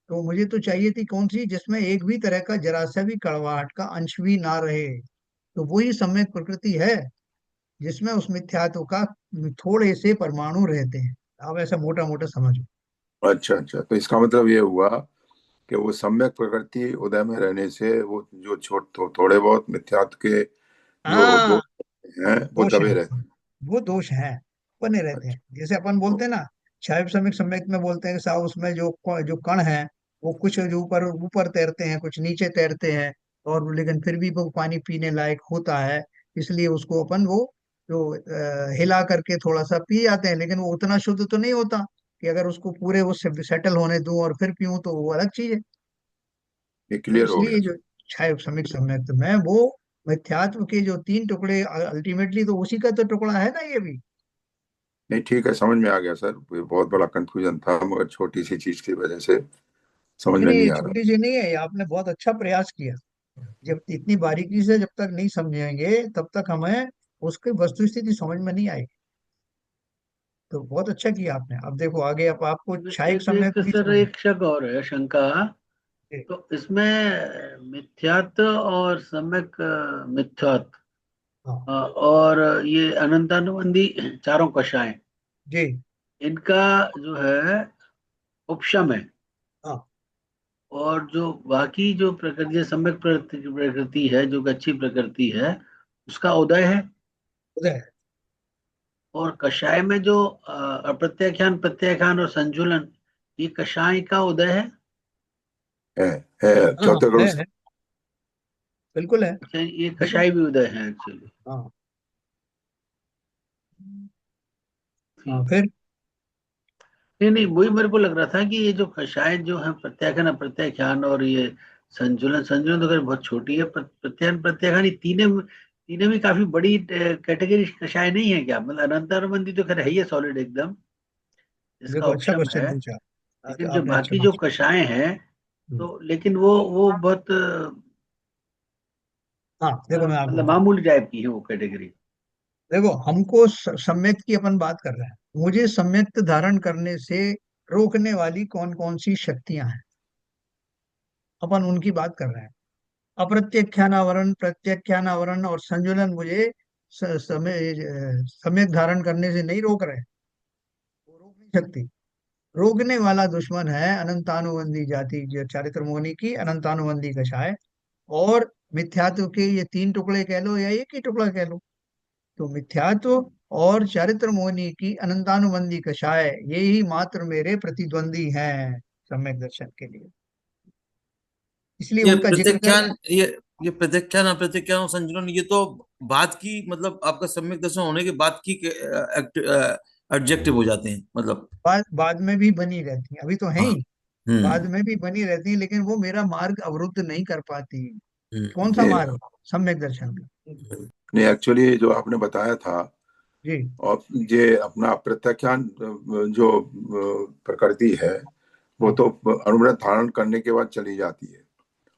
तो मुझे तो चाहिए थी कौन सी जिसमें एक भी तरह का जरा सा भी कड़वाहट का अंश भी ना रहे। तो वही सम्यक प्रकृति है, जिसमें उस मिथ्यात्व का थोड़े से परमाणु रहते हैं। आप ऐसा मोटा मोटा समझो। अच्छा अच्छा, तो इसका मतलब ये हुआ कि वो सम्यक प्रकृति उदय में रहने से वो जो थोड़े बहुत मिथ्यात्व के जो हाँ, दोष हैं वो दोष दबे है, रहते हैं। वो दोष है, बने रहते अच्छा। हैं। जैसे अपन बोलते हैं ना, क्षार सम्यक सम्यक में बोलते हैं कि साहब उसमें जो कण है, वो कुछ जो ऊपर ऊपर तैरते हैं, कुछ नीचे तैरते हैं, और लेकिन फिर भी वो पानी पीने लायक होता है। इसलिए उसको अपन वो जो हिला करके थोड़ा सा पी जाते हैं, लेकिन वो उतना शुद्ध तो नहीं होता कि अगर उसको पूरे वो सेटल होने दूं और फिर पीऊं तो वो अलग चीज है। ये तो क्लियर हो इसलिए गया। जो क्षय सम्यक सम्यक में वो मिथ्यात्व के जो 3 टुकड़े, अल्टीमेटली तो उसी का तो टुकड़ा है ना ये भी। नहीं ठीक है, समझ में आ गया सर, ये बहुत बड़ा कंफ्यूजन था मगर छोटी सी चीज की वजह से समझ नहीं में नहीं, नहीं ये आ रहा। छोटी सी नहीं है, ये आपने बहुत अच्छा प्रयास किया। जब इतनी बारीकी से जब तक नहीं समझेंगे तब तक हमें उसकी वस्तु स्थिति समझ में नहीं आएगी। तो बहुत अच्छा किया आपने। अब देखो आगे, अब आपको क्षयिक एक समय एक भी सर, समझ। एक शक और है, शंका। तो इसमें मिथ्यात्व और सम्यक मिथ्यात्व हाँ और ये अनंतानुबंधी चारों कषाय, जी। इनका जो है उपशम है। हाँ और जो बाकी जो प्रकृति, सम्यक प्रकृति है, जो कि अच्छी प्रकृति है, उसका उदय है। उदय। और कषाय में जो अप्रत्याख्यान, प्रत्याख्यान और संजुलन, ये कषाय का उदय है। है है हाँ चौथे गुण है, बिल्कुल है। अच्छा, ये देखो, कषाय भी उदय है एक्चुअली। हाँ हाँ, ठीक। फिर नहीं नहीं, वही मेरे को लग रहा था कि ये जो कषाय जो है, प्रत्याख्यान अप्रत्याख्यान और ये संजुलन, संजुलन तो खैर बहुत छोटी है, प्रत्याख्यान प्रत्याख्यान, ये तीनों तीनों भी काफी बड़ी कैटेगरी कषाय नहीं है क्या? मतलब अनंतानुबंधी तो खैर है ही सॉलिड एकदम, जिसका देखो, अच्छा उपशम है। क्वेश्चन पूछा। लेकिन जो आपने अच्छा बाकी जो पूछा। कषाय हैं, हम्म। तो लेकिन वो बहुत हाँ देखो, मैं आपको मतलब बताऊं। मामूली टाइप की है वो कैटेगरी। देखो, हमको सम्यक की अपन बात कर रहे हैं। मुझे सम्यक धारण करने से रोकने वाली कौन कौन सी शक्तियां हैं, अपन उनकी बात कर रहे हैं। अप्रत्याख्यानावरण, प्रत्याख्यानावरण और संजुलन मुझे सम्यक धारण करने से नहीं रोक रहे, वो रोक नहीं सकती। रोकने वाला दुश्मन है अनंतानुबंधी जाति, जो चारित्र मुनि की अनंतानुबंधी कषाय, और मिथ्यात्व के ये 3 टुकड़े कह लो या एक ही टुकड़ा कह लो। तो मिथ्यात्व और चारित्र मोहिनी की अनंतानुबंधी कषाय, ये ही मात्र मेरे प्रतिद्वंदी हैं सम्यक दर्शन के लिए। इसलिए ये उनका जिक्र कर रहे प्रत्याख्यान, ये प्रत्याख्यान अप्रत्याख्यान और संजुलन, ये तो बाद की, मतलब आपका सम्यक दर्शन होने के बाद की एडजेक्टिव हो जाते हैं मतलब। हैं। बाद में भी बनी रहती हैं, अभी तो है हाँ। ही। बाद हम्म। में भी बनी रहती हैं, लेकिन वो मेरा मार्ग अवरुद्ध नहीं कर पाती। कौन सा नहीं मार्ग? सम्यक दर्शन का। नहीं, एक्चुअली जो आपने बताया था, जी। और ये अपना प्रत्याख्यान जो प्रकृति है वो हाँ तो अणुव्रत धारण करने के बाद चली जाती है,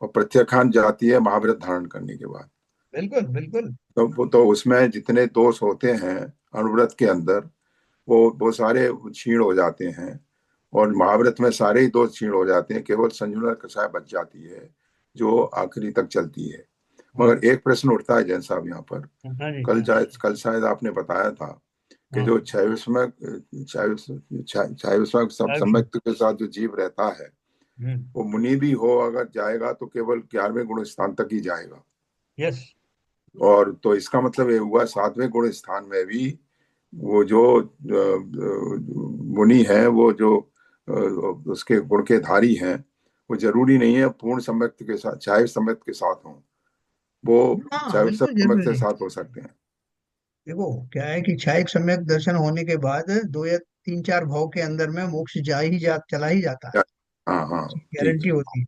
और प्रत्याख्यान जाती है महाव्रत धारण करने के बाद। बिल्कुल बिल्कुल। तो उसमें जितने दोष होते हैं अणुव्रत के अंदर, वो सारे क्षीण हो जाते हैं, और महाव्रत में सारे ही दोष क्षीण हो जाते हैं, केवल संजुलन कषाय बच जाती है जो आखिरी तक चलती है। हाँ मगर एक प्रश्न उठता है जैन साहब यहाँ पर, हाँ जी, हाँ कल शायद आपने बताया था कि हाँ। जो छायास्मा सब साहब जी। सम्यक्त के साथ जो जीव रहता है, हम्म। वो मुनि भी हो अगर जाएगा तो केवल 11वें गुण स्थान तक ही जाएगा। यस। और तो इसका मतलब ये हुआ 7वें गुण स्थान में भी वो जो मुनि है, वो जो उसके गुण के धारी हैं, वो जरूरी नहीं है पूर्ण सम्यक्त के साथ, चाहे सम्यक्त के साथ हो, वो हाँ चाहे बिल्कुल सम्यक्त के जरूरी। साथ हो सकते हैं। देखो, क्या है कि क्षयिक सम्यक दर्शन होने के बाद 2 या 3 4 भाव के अंदर में मोक्ष चला ही जाता है। हाँ हाँ, उसकी ठीक गारंटी है। होती है।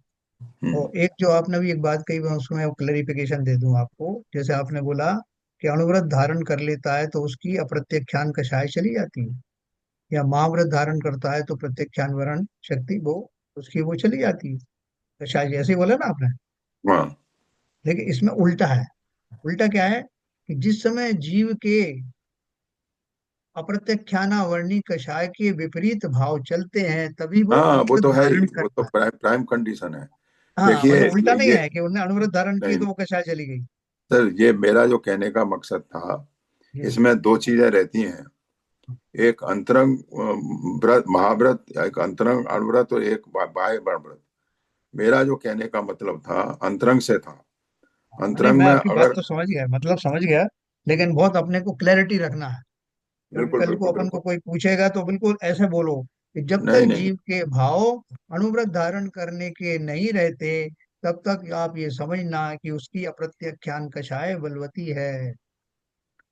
हम्म। और एक जो आपने भी एक बात कही, मैं उसमें क्लैरिफिकेशन दे दूं आपको। जैसे आपने बोला कि अणुव्रत धारण कर लेता है तो उसकी अप्रत्यक्षान कषाय चली जाती है, या महाव्रत धारण करता है तो प्रत्यक्षान वरण शक्ति वो उसकी वो चली जाती है, कषाय, जैसे ही बोला ना आपने। हाँ लेकिन इसमें उल्टा है। उल्टा क्या है कि जिस समय जीव के अप्रत्यक्षाना वर्णी कषाय के विपरीत भाव चलते हैं तभी वो हाँ वो अणुव्रत तो है ही, धारण वो तो करता है। प्राइम कंडीशन है। हाँ देखिए मतलब उल्टा नहीं ये है कि उन्होंने अणुव्रत धारण की नहीं तो नहीं, वो कषाय चली गई। सर ये मेरा जो कहने का मकसद था, जी। इसमें दो चीजें रहती हैं। एक अंतरंग व्रत महाव्रत, एक अंतरंग अणुव्रत, और एक बाह्य व्रत। मेरा जो कहने का मतलब था अंतरंग से था। नहीं अंतरंग मैं में आपकी बात अगर, तो समझ गया, मतलब समझ गया, लेकिन बहुत अपने को क्लैरिटी रखना है। क्योंकि बिल्कुल कल को बिल्कुल अपन को बिल्कुल। कोई पूछेगा तो बिल्कुल ऐसे बोलो कि जब नहीं तक नहीं जीव के भाव अणुव्रत धारण करने के नहीं रहते तब तक आप ये समझना कि उसकी अप्रत्यक्षान कषाय बलवती है।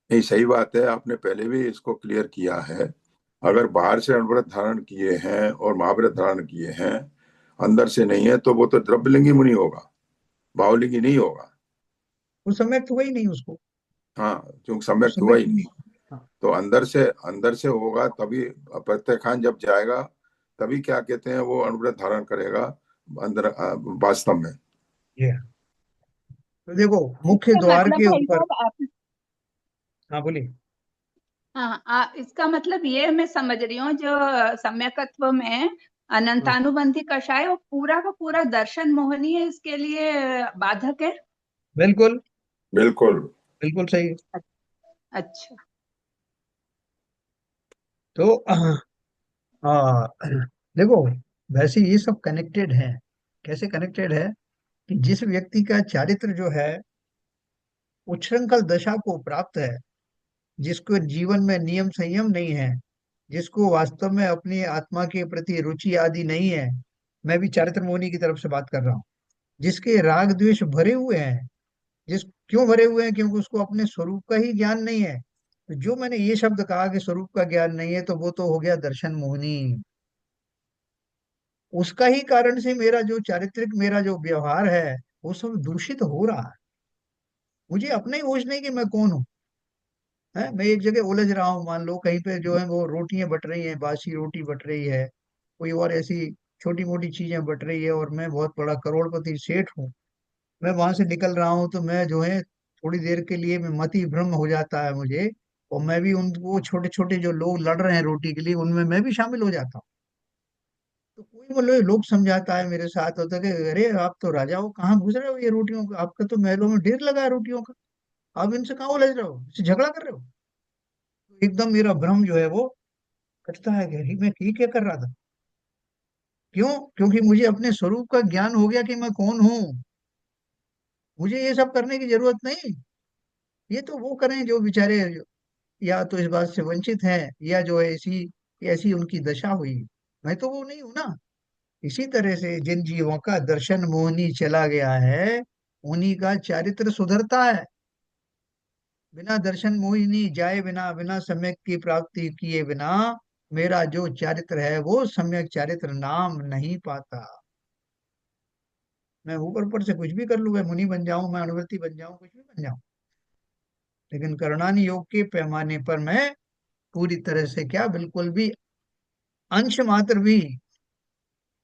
नहीं, सही बात है, आपने पहले भी इसको क्लियर किया है। अगर बाहर से अणुव्रत धारण किए हैं और महाव्रत धारण किए हैं, अंदर से नहीं है, तो वो तो द्रव्यलिंगी मुनि होगा, भावलिंगी नहीं होगा। उस समय तो हुआ ही नहीं उसको। हाँ, क्योंकि उस सम्यक्त समय हुआ ही तो नहीं। नहीं। हाँ। तो अंदर से होगा तभी। प्रत्यखान जब जाएगा तभी क्या कहते हैं, वो अणुव्रत धारण करेगा अंदर वास्तव में। ये तो देखो मुख्य इसका द्वार मतलब के भाई ऊपर। साहब आप, हाँ बोलिए। हाँ इसका मतलब ये मैं समझ रही हूँ जो सम्यकत्व में हाँ अनंतानुबंधी कषाय वो पूरा का पूरा दर्शन मोहनी है, इसके लिए बाधक है। बिल्कुल। बिल्कुल। बिल्कुल सही। अच्छा। तो देखो वैसे ये सब कनेक्टेड है। कैसे कनेक्टेड है कि जिस व्यक्ति का चारित्र जो है उच्छृंखल दशा को प्राप्त है, जिसको जीवन में नियम संयम नहीं है, जिसको वास्तव में अपनी आत्मा के प्रति रुचि आदि नहीं है, मैं भी चारित्र मोहिनी की तरफ से बात कर रहा हूँ, जिसके राग द्वेष भरे हुए हैं, जिस क्यों भरे हुए हैं क्योंकि उसको अपने स्वरूप का ही ज्ञान नहीं है। तो जो मैंने ये शब्द कहा कि स्वरूप का ज्ञान नहीं है तो वो तो हो गया दर्शन मोहिनी। उसका ही कारण से मेरा जो चारित्रिक मेरा जो व्यवहार है वो सब दूषित हो रहा है। मुझे अपना ही होश नहीं कि मैं कौन हूँ। है मैं एक जगह उलझ रहा हूँ, मान लो कहीं पे जो है वो रोटियां बट रही हैं, बासी रोटी बट रही है, कोई और ऐसी छोटी मोटी चीजें बट रही है, और मैं बहुत बड़ा करोड़पति सेठ हूँ। मैं वहां से निकल रहा हूँ तो मैं जो है थोड़ी देर के लिए मैं मति भ्रम हो जाता है मुझे, और मैं भी उन वो छोटे छोटे जो लोग लड़ रहे हैं रोटी के लिए उनमें मैं भी शामिल हो जाता हूँ। तो कोई मतलब लोग समझाता है मेरे साथ होता है कि अरे आप तो राजा हो, कहाँ घुस रहे हो ये रोटियों का, आपका तो महलों में ढेर लगा है रोटियों का, आप इनसे कहाँ उलझ रहे हो, इससे झगड़ा कर रहे हो। तो एकदम मेरा भ्रम जो है वो कटता है कि अरे मैं ये क्या कर रहा था। क्यों? क्योंकि मुझे अपने स्वरूप का ज्ञान हो गया कि मैं कौन हूँ। मुझे ये सब करने की जरूरत नहीं। ये तो वो करें जो बेचारे या तो इस बात से वंचित हैं या जो है ऐसी ऐसी उनकी दशा हुई। मैं तो वो नहीं हूं ना। इसी तरह से जिन जीवों का दर्शन मोहनी चला गया है उन्हीं का चारित्र सुधरता है। बिना दर्शन मोहिनी जाए बिना, बिना सम्यक की प्राप्ति किए बिना मेरा जो चारित्र है वो सम्यक चारित्र नाम नहीं पाता। मैं ऊपर ऊपर से कुछ भी कर लूँ, मैं मुनि बन जाऊं, मैं अणुव्रति बन जाऊं, कुछ भी बन जाऊं, लेकिन करणानि योग के पैमाने पर मैं पूरी तरह से क्या बिल्कुल भी अंश मात्र भी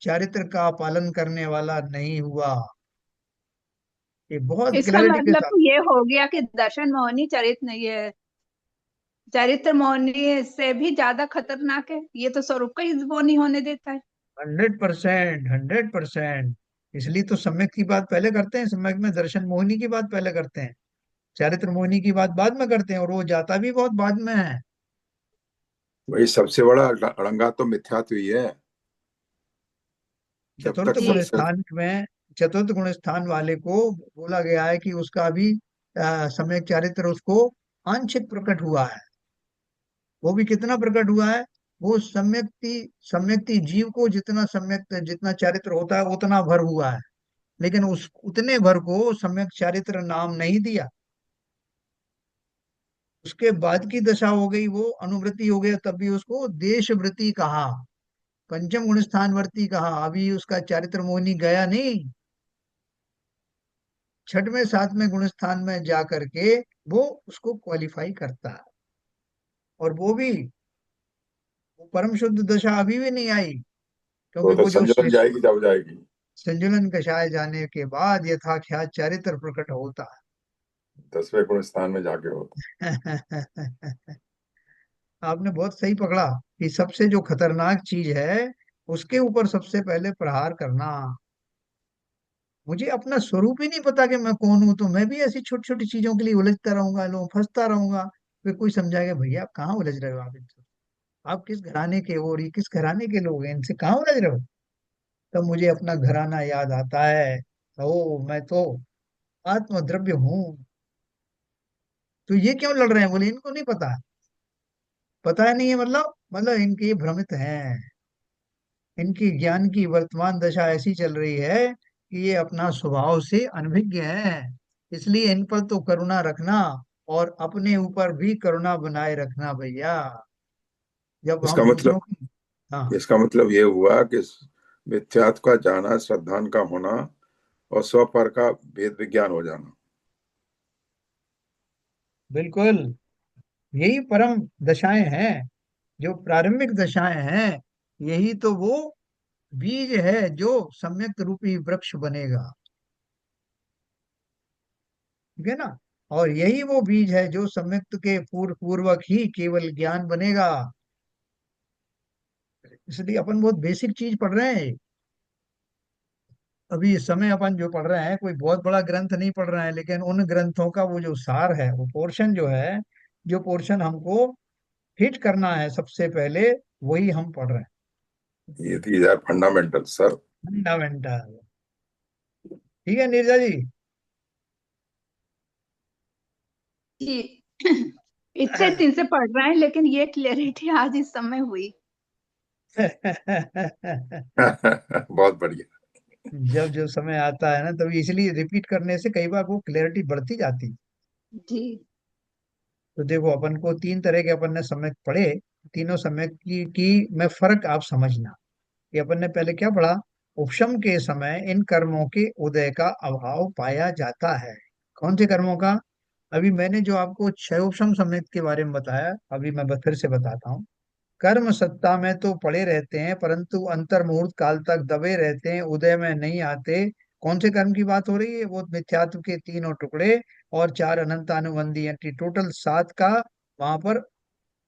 चारित्र का पालन करने वाला नहीं हुआ। ये बहुत इसका क्लैरिटी के मतलब साथ। तो ये हो गया कि दर्शन मोहनी चरित्र नहीं है, चरित्र मोहनी से भी ज्यादा खतरनाक है, ये तो स्वरूप का ही वो नहीं होने देता है। 100%, 100%। इसलिए तो सम्यक की बात पहले करते हैं, सम्यक में दर्शन मोहिनी की बात पहले करते हैं, चारित्र मोहिनी की बात बाद में करते हैं, और वो जाता भी बहुत बाद में है। वही सबसे बड़ा अड़ंगा तो मिथ्यात्व ही है। जब चतुर्थ तक जी। गुण सबसे, स्थान में चतुर्थ गुण स्थान वाले को बोला गया है कि उसका भी सम्यक चारित्र उसको आंशिक प्रकट हुआ है। वो भी कितना प्रकट हुआ है? वो सम्यक्ति जीव को जितना सम्यक जितना चारित्र होता है उतना भर हुआ है, लेकिन उस उतने भर को सम्यक चारित्र नाम नहीं दिया। उसके बाद की दशा हो गई वो अनुवृत्ति हो गया, तब भी उसको देशवृत्ति कहा, पंचम गुण स्थानवर्ती कहा, अभी उसका चारित्र मोहिनी गया नहीं। छठवें सातवें गुण स्थान में जा करके वो उसको क्वालिफाई करता है। और वो भी वो परम शुद्ध दशा अभी भी नहीं आई, वो क्योंकि तो वो जो संजलन जाएगी तब जाएगी। संजुलन कषाय जाने के बाद यथाख्यात चारित्र प्रकट होता है। 10वें गुण स्थान में जाके होता आपने बहुत सही पकड़ा कि सबसे जो खतरनाक चीज है उसके ऊपर सबसे पहले प्रहार करना। मुझे अपना स्वरूप ही नहीं पता कि मैं कौन हूं, तो मैं भी ऐसी छोटी छोटी चीजों के लिए उलझता रहूंगा, लोग फंसता रहूंगा। फिर कोई समझाएगा भैया आप कहाँ उलझ रहे हो, आप इनसे, आप किस घराने के हो और ये किस घराने के लोग हैं, इनसे कहाँ उलझ रहे हो। तब मुझे अपना घराना याद आता है। ओ मैं तो आत्मद्रव्य हूँ। तो ये क्यों लड़ रहे हैं, बोले इनको नहीं पता। पता है नहीं है मतलब इनके ये भ्रमित हैं। इनकी ज्ञान की वर्तमान दशा ऐसी चल रही है कि ये अपना स्वभाव से अनभिज्ञ हैं। इसलिए इन पर तो करुणा रखना, और अपने ऊपर भी करुणा बनाए रखना भैया। जब इसका हम मतलब दूसरों की। हाँ इसका मतलब ये हुआ कि मिथ्यात्व का जाना, श्रद्धान का होना और स्वपर का भेद विज्ञान हो जाना। बिल्कुल, यही परम दशाएं हैं, जो प्रारंभिक दशाएं हैं। यही तो वो बीज है जो सम्यक रूपी वृक्ष बनेगा। ठीक है ना। और यही वो बीज है जो सम्यक्त के पूर्वक ही केवल ज्ञान बनेगा। इसलिए अपन बहुत बेसिक चीज पढ़ रहे हैं। अभी इस समय अपन जो पढ़ रहे हैं कोई बहुत बड़ा ग्रंथ नहीं पढ़ रहे हैं, लेकिन उन ग्रंथों का वो जो सार है, वो पोर्शन जो है, जो पोर्शन हमको हिट करना है सबसे पहले, वही हम पढ़ रहे हैं। ये थी यार फंडामेंटल सर। फंडामेंटल। ठीक है नीरजा जी। जी। इतने दिन से पढ़ रहे हैं, लेकिन ये क्लियरिटी आज इस समय हुई। बहुत बढ़िया। जब जब समय आता है ना, तभी इसलिए रिपीट करने से कई बार वो क्लैरिटी बढ़ती जाती है। जी। तो देखो अपन को तीन तरह के अपन ने समय पढ़े। तीनों समय की में फर्क आप समझना। कि अपन ने पहले क्या पढ़ा, उपशम के समय इन कर्मों के उदय का अभाव पाया जाता है। कौन से कर्मों का। अभी मैंने जो आपको छह उपशम समय के बारे में बताया, अभी मैं फिर से बताता हूँ। कर्म सत्ता में तो पड़े रहते हैं, परंतु अंतर मुहूर्त काल तक दबे रहते हैं, उदय में नहीं आते। कौन से कर्म की बात हो रही है, वो मिथ्यात्व के तीनों टुकड़े और चार अनंत अनुबंधी एंट्री, टोटल सात का वहां पर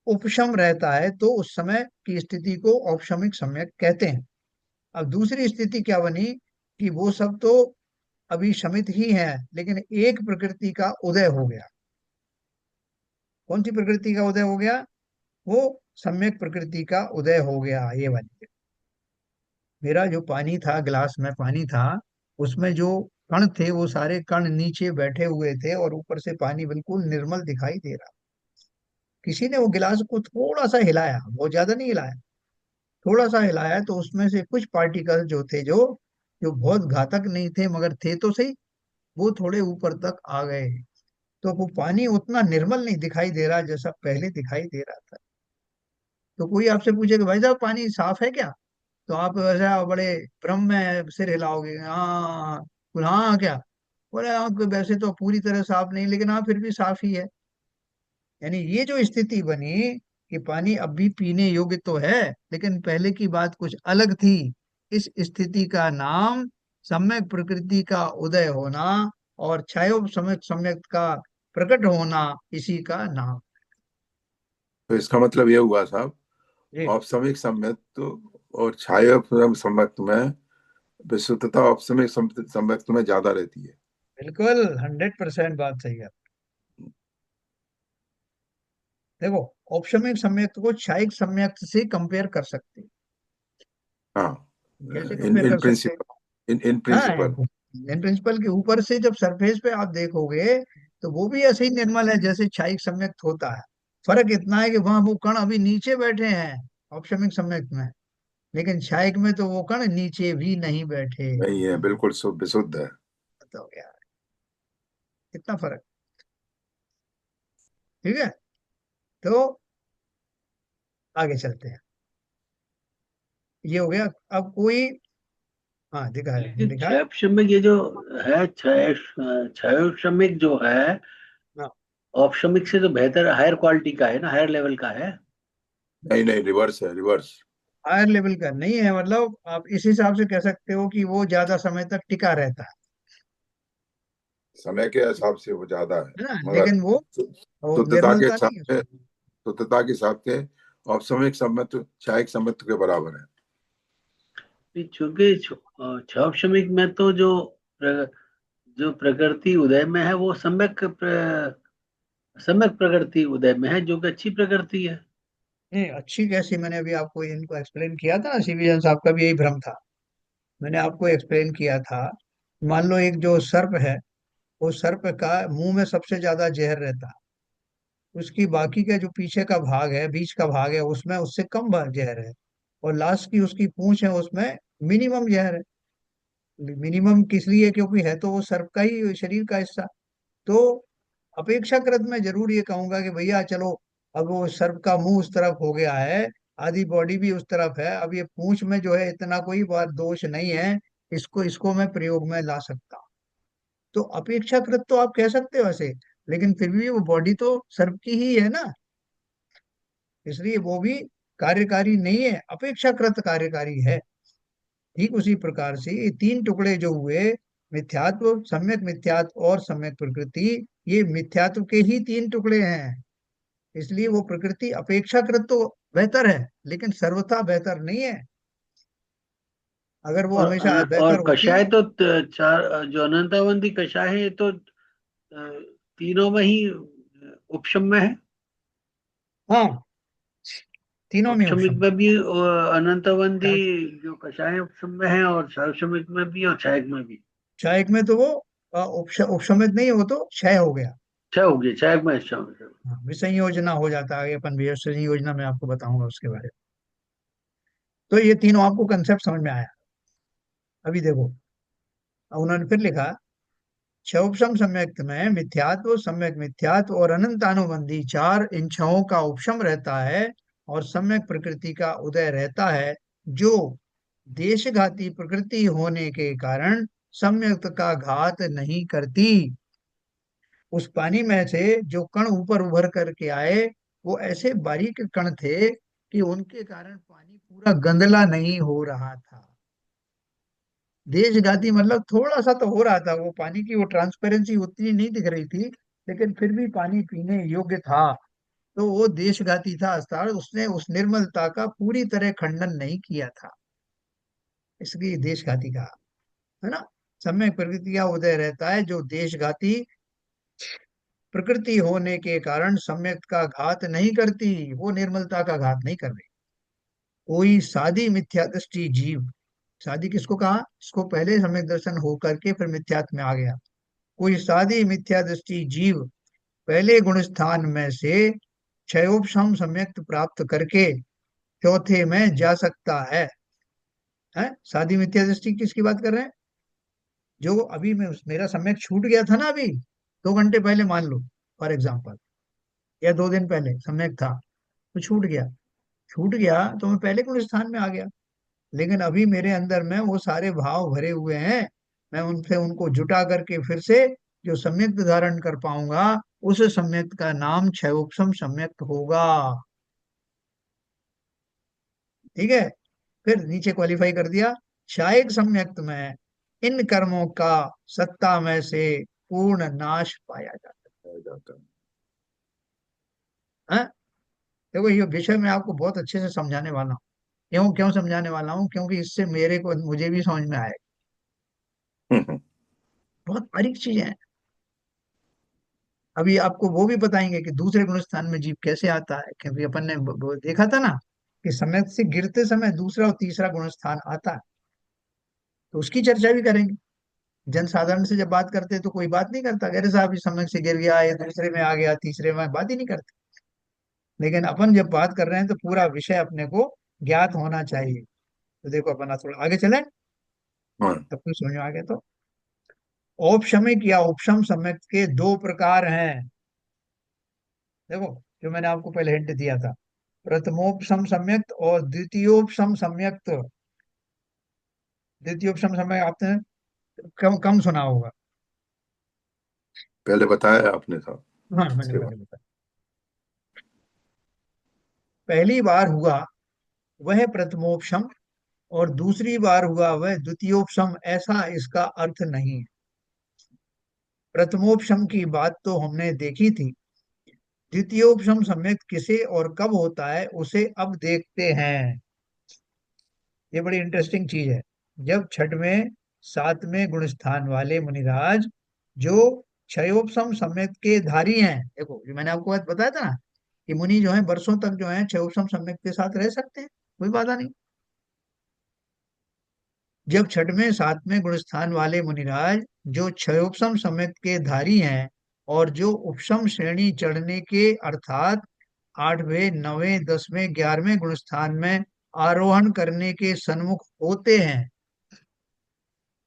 उपशम रहता है, तो उस समय की स्थिति को औपशमिक सम्यक कहते हैं। अब दूसरी स्थिति क्या बनी, कि वो सब तो अभी शमित ही है, लेकिन एक प्रकृति का उदय हो गया। कौन सी प्रकृति का उदय हो गया, वो सम्यक प्रकृति का उदय हो गया। ये वाली, मेरा जो पानी था, गिलास में पानी था, उसमें जो कण थे वो सारे कण नीचे बैठे हुए थे और ऊपर से पानी बिल्कुल निर्मल दिखाई दे रहा। किसी ने वो गिलास को थोड़ा सा हिलाया, बहुत ज्यादा नहीं हिलाया, थोड़ा सा हिलाया, तो उसमें से कुछ पार्टिकल जो थे, जो जो बहुत घातक नहीं थे मगर थे तो सही, वो थोड़े ऊपर तक आ गए। तो वो पानी उतना निर्मल नहीं दिखाई दे रहा जैसा पहले दिखाई दे रहा था। तो कोई आपसे पूछे कि भाई साहब पानी साफ है क्या, तो आप वैसा बड़े भ्रम में सिर हिलाओगे, हाँ। बोले हाँ क्या, बोले हाँ वैसे तो पूरी तरह साफ नहीं, लेकिन हाँ फिर भी साफ ही है। यानी ये जो स्थिति बनी कि पानी अब भी पीने योग्य तो है, लेकिन पहले की बात कुछ अलग थी। इस स्थिति का नाम सम्यक प्रकृति का उदय होना और क्षयोप सम्यक सम्यक का प्रकट होना, इसी का नाम। तो इसका मतलब ये हुआ साहब, जी औपसमिक सम्यक्त्व और छाया सम्यक्त्व में विशुद्धता औपसमिक सम्यक्त्व में ज्यादा रहती है। बिल्कुल 100% बात सही है। देखो, औपशमिक सम्यक्त को क्षयिक सम्यक्त से कंपेयर कर सकते हैं। हाँ, कैसे इन कंपेयर इन कर सकते हैं। प्रिंसिपल इन हाँ, प्रिंसिपल। इन प्रिंसिपल के ऊपर से जब सरफेस पे आप देखोगे, तो वो भी ऐसे ही निर्मल है जैसे क्षयिक सम्यक्त होता है। फर्क इतना है कि वहां वो कण अभी नीचे बैठे हैं औपशमिक सम्यक्त में, लेकिन क्षयिक में तो वो कण नीचे भी नहीं बैठे। नहीं है, बिल्कुल विशुद्ध है। बताओ यार, कितना फर्क। ठीक है। तो आगे चलते हैं। ये हो गया। अब कोई, हाँ दिखा है लेकिन दिखा है। क्षय श्रमिक ये जो है, क्षय श्रमिक जो है हाँ, औपशमिक से तो बेहतर, हायर क्वालिटी का है ना, हायर लेवल का है। नहीं नहीं, रिवर्स है, रिवर्स। हायर लेवल का नहीं है, मतलब आप इस हिसाब से कह सकते हो कि वो ज्यादा समय तक टिका रहता है। समय के हिसाब से वो ज्यादा है, है ना, मगर लेकिन वो शुद्धता के निर्मलता हिसाब नहीं है से, उसमें। शुद्धता के हिसाब से औपसमिक संबंध न्यायिक संबंध के बराबर है। चूंकि औपशमिक में तो जो प्रकृति उदय में है वो सम्यक प्रकृति उदय में है, जो कि अच्छी प्रकृति है। नहीं, अच्छी कैसी, मैंने अभी आपको इनको एक्सप्लेन किया था ना, सीबीएन साहब का भी यही भ्रम था। मैंने आपको एक्सप्लेन किया था, मान लो एक जो सर्प है, वो सर्प का मुंह में सबसे ज्यादा जहर रहता है, उसकी बाकी का जो पीछे का भाग है, बीच का भाग है, उसमें उससे कम जहर है, और लास्ट की उसकी पूंछ है, उसमें मिनिमम जहर है। मिनिमम किस लिए? क्योंकि है तो वो सर्प का ही शरीर का हिस्सा। तो अपेक्षाकृत मैं जरूर ये कहूंगा कि भैया चलो, अब वो सर्प का मुंह उस तरफ हो गया है, आधी बॉडी भी उस तरफ है, अब ये पूंछ में जो है इतना कोई बात दोष नहीं है, इसको इसको मैं प्रयोग में ला सकता हूँ। तो अपेक्षाकृत तो आप कह सकते हो ऐसे, लेकिन फिर भी वो बॉडी तो सर्प की ही है ना, इसलिए वो भी कार्यकारी नहीं है, अपेक्षाकृत कार्यकारी है। ठीक उसी प्रकार से ये तीन टुकड़े जो हुए, मिथ्यात्व, सम्यक मिथ्यात्व और सम्यक प्रकृति, ये मिथ्यात्व के ही तीन टुकड़े हैं। इसलिए वो प्रकृति अपेक्षाकृत तो बेहतर है, लेकिन सर्वथा बेहतर नहीं है। अगर वो हमेशा बेहतर और होती। कषाय तो चार जो अनंतावंती कषाय है, ये तो तीनों में ही उपशम में है। हाँ, तीनों में उपशमिक ऑप्शन। में भी अनंतावंती जो कषाय है उपशम में है, और क्षारशमिक में भी और क्षायक में भी। क्षयक में तो वो उपशमित नहीं, वो तो क्षय हो गया। क्षय हो गया, क्षायक में अच्छा हो गया। हाँ, विसंयोजना हो जाता है, अपन भी संयोजना में आपको बताऊंगा उसके बारे में। तो ये तीनों आपको कंसेप्ट समझ में आया। अभी देखो, अब उन्होंने फिर लिखा, क्षोपशम सम्यक्त में मिथ्यात्व, सम्यक मिथ्यात्व और अनंतानुबंधी, चार इन छहों का उपशम रहता है और सम्यक प्रकृति का उदय रहता है, जो देशघाती प्रकृति होने के कारण सम्यक्त का घात नहीं करती। उस पानी में से जो कण ऊपर उभर करके आए, वो ऐसे बारीक कण थे कि उनके कारण पानी पूरा गंदला नहीं हो रहा था। देशघाती मतलब थोड़ा सा तो हो रहा था, वो पानी की वो ट्रांसपेरेंसी उतनी नहीं दिख रही थी, लेकिन फिर भी पानी पीने योग्य था। तो वो देशघाती था, अर्थात उसने उस निर्मलता का पूरी तरह खंडन नहीं किया था, इसलिए देशघाती कहा, है ना। सम्यक प्रकृति का उदय रहता है, जो देशघाती प्रकृति होने के कारण सम्यक का घात नहीं करती, वो निर्मलता का घात नहीं कर रही। कोई सादी मिथ्या दृष्टि जीव, सादी किसको कहा? इसको पहले सम्यक दर्शन हो करके फिर मिथ्यात्व में आ गया। कोई सादी मिथ्या दृष्टि जीव पहले गुण स्थान में से क्षयोपशम सम्यक्त प्राप्त करके चौथे में जा सकता है। सादी मिथ्या दृष्टि किसकी बात कर रहे हैं? जो अभी मैं मेरा सम्यक छूट गया था ना, अभी 2 घंटे पहले मान लो, फॉर एग्जाम्पल, या 2 दिन पहले सम्यक था, तो छूट गया। छूट गया तो मैं पहले गुण स्थान में आ गया, लेकिन अभी मेरे अंदर में वो सारे भाव भरे हुए हैं, मैं उनसे उनको जुटा करके फिर से जो सम्यक धारण कर पाऊंगा, उस सम्यक का नाम क्षयोपम सम्यक होगा। ठीक है। फिर नीचे क्वालिफाई कर दिया, क्षायक सम्यक्त में इन कर्मों का सत्ता में से पूर्ण नाश पाया जाता है। देखो, ये विषय मैं आपको बहुत अच्छे से समझाने वाला हूँ। क्यों क्यों समझाने वाला हूँ? क्योंकि इससे मेरे को मुझे भी समझ में आए, बहुत बारीक चीजें हैं। अभी आपको वो भी बताएंगे कि दूसरे गुण स्थान में जीव कैसे आता है, क्योंकि अपन ने देखा था ना कि समय से गिरते समय दूसरा और तीसरा गुण स्थान आता है, तो उसकी चर्चा भी करेंगे। जनसाधारण से जब बात करते हैं तो कोई बात नहीं करता, अरे साहब इस समय से गिर गया, ये दूसरे में आ गया, तीसरे में, बात ही नहीं करते। लेकिन अपन जब बात कर रहे हैं तो पूरा विषय अपने को ज्ञात होना चाहिए। तो देखो, अपना थोड़ा आगे चले, हाँ, तब कुछ समझ में आ गया। तो औपशमिक या उपशम सम्यक्त के दो प्रकार हैं। देखो, जो मैंने आपको पहले हिंट दिया था, प्रथमोपशम सम्यक्त और द्वितीयोपशम सम्यक्त। द्वितीयोपशम सम्यक्त आपने कम कम सुना होगा। पहले बताया आपने साहब, हाँ, मैंने इसके बाद पहले बताया। पहली बार हुआ वह प्रथमोपशम, और दूसरी बार हुआ वह द्वितीयोपशम, ऐसा इसका अर्थ नहीं है। प्रथमोपशम की बात तो हमने देखी थी, द्वितीयोपशम सम्यक किसे और कब होता है उसे अब देखते हैं। ये बड़ी इंटरेस्टिंग चीज है। जब छठवें सातवें गुण स्थान वाले मुनिराज जो क्षयोपशम सम्यक के धारी हैं, देखो जो मैंने आपको बात बताया था ना कि मुनि जो है वर्षों तक जो है क्षयोपशम सम्यक के साथ रह सकते हैं, कोई बाधा नहीं। जब छठवें सातवें गुण स्थान वाले मुनिराज जो क्षयोपशम सम्यक के धारी हैं और जो उपशम श्रेणी चढ़ने के अर्थात आठवें नवें 10वें 11वें गुण स्थान में आरोहण करने के सन्मुख होते हैं,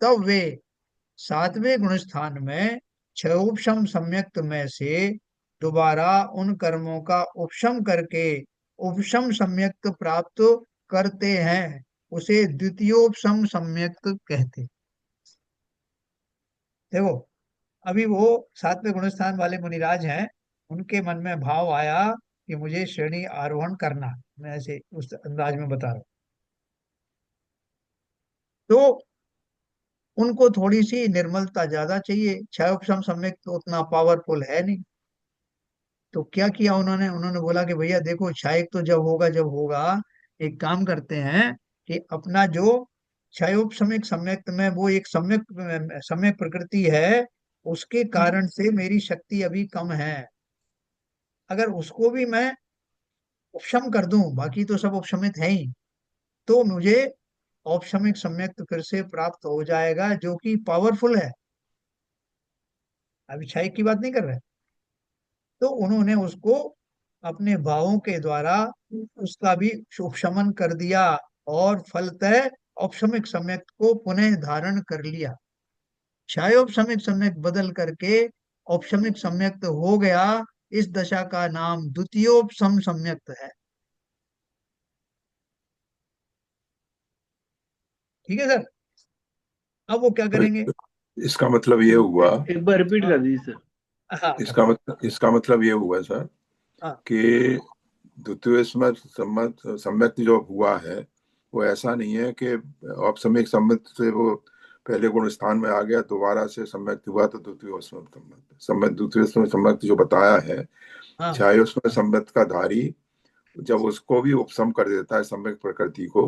तब वे सातवें गुण स्थान में क्षयोपशम सम्यक्त में से दोबारा उन कर्मों का उपशम करके उपशम सम्यक्त प्राप्त करते हैं, उसे द्वितीयोपशम सम्यक्त कहते। देखो, अभी वो सातवें गुण स्थान वाले मुनिराज हैं, उनके मन में भाव आया कि मुझे श्रेणी आरोहण करना, मैं ऐसे उस अंदाज में बता रहा हूं। तो उनको थोड़ी सी निर्मलता ज्यादा चाहिए, क्षयोपशम सम्यक तो उतना पावरफुल है नहीं। तो क्या किया उन्होंने, उन्होंने बोला कि भैया देखो क्षय तो जब होगा एक काम करते हैं कि अपना जो क्षयोपशमिक सम्यक में वो एक सम्यक सम्यक प्रकृति है, उसके कारण से मेरी शक्ति अभी कम है। अगर उसको भी मैं उपशम कर दूं, बाकी तो सब उपशमित है ही, तो मुझे औपशमिक सम्यक फिर से प्राप्त हो जाएगा जो कि पावरफुल है। अभी क्षय की बात नहीं कर रहे। तो उन्होंने उसको अपने भावों के द्वारा उसका भी उपशमन कर दिया और फलतः औपशमिक सम्यक को पुनः धारण कर लिया। क्षयोपशमिक सम्यक बदल करके औपशमिक सम्यक हो गया। इस दशा का नाम द्वितीयोपशम सम्यक है। ठीक है सर। अब वो क्या तो करेंगे? इसका मतलब ये हुआ, एक बार रिपीट कर दीजिए सर। हाँ इसका मतलब ये हुआ सर हाँ कि द्वितीय सम्यक जो हुआ है वो ऐसा नहीं है कि औपसमिक सम्यक से वो पहले गुण स्थान में आ गया, दोबारा से सम्यक हुआ तो द्वितीय सम्यक जो बताया है, हाँ चाहे उसमें सम्यक का धारी जब उसको भी उपसम कर देता है सम्यक प्रकृति को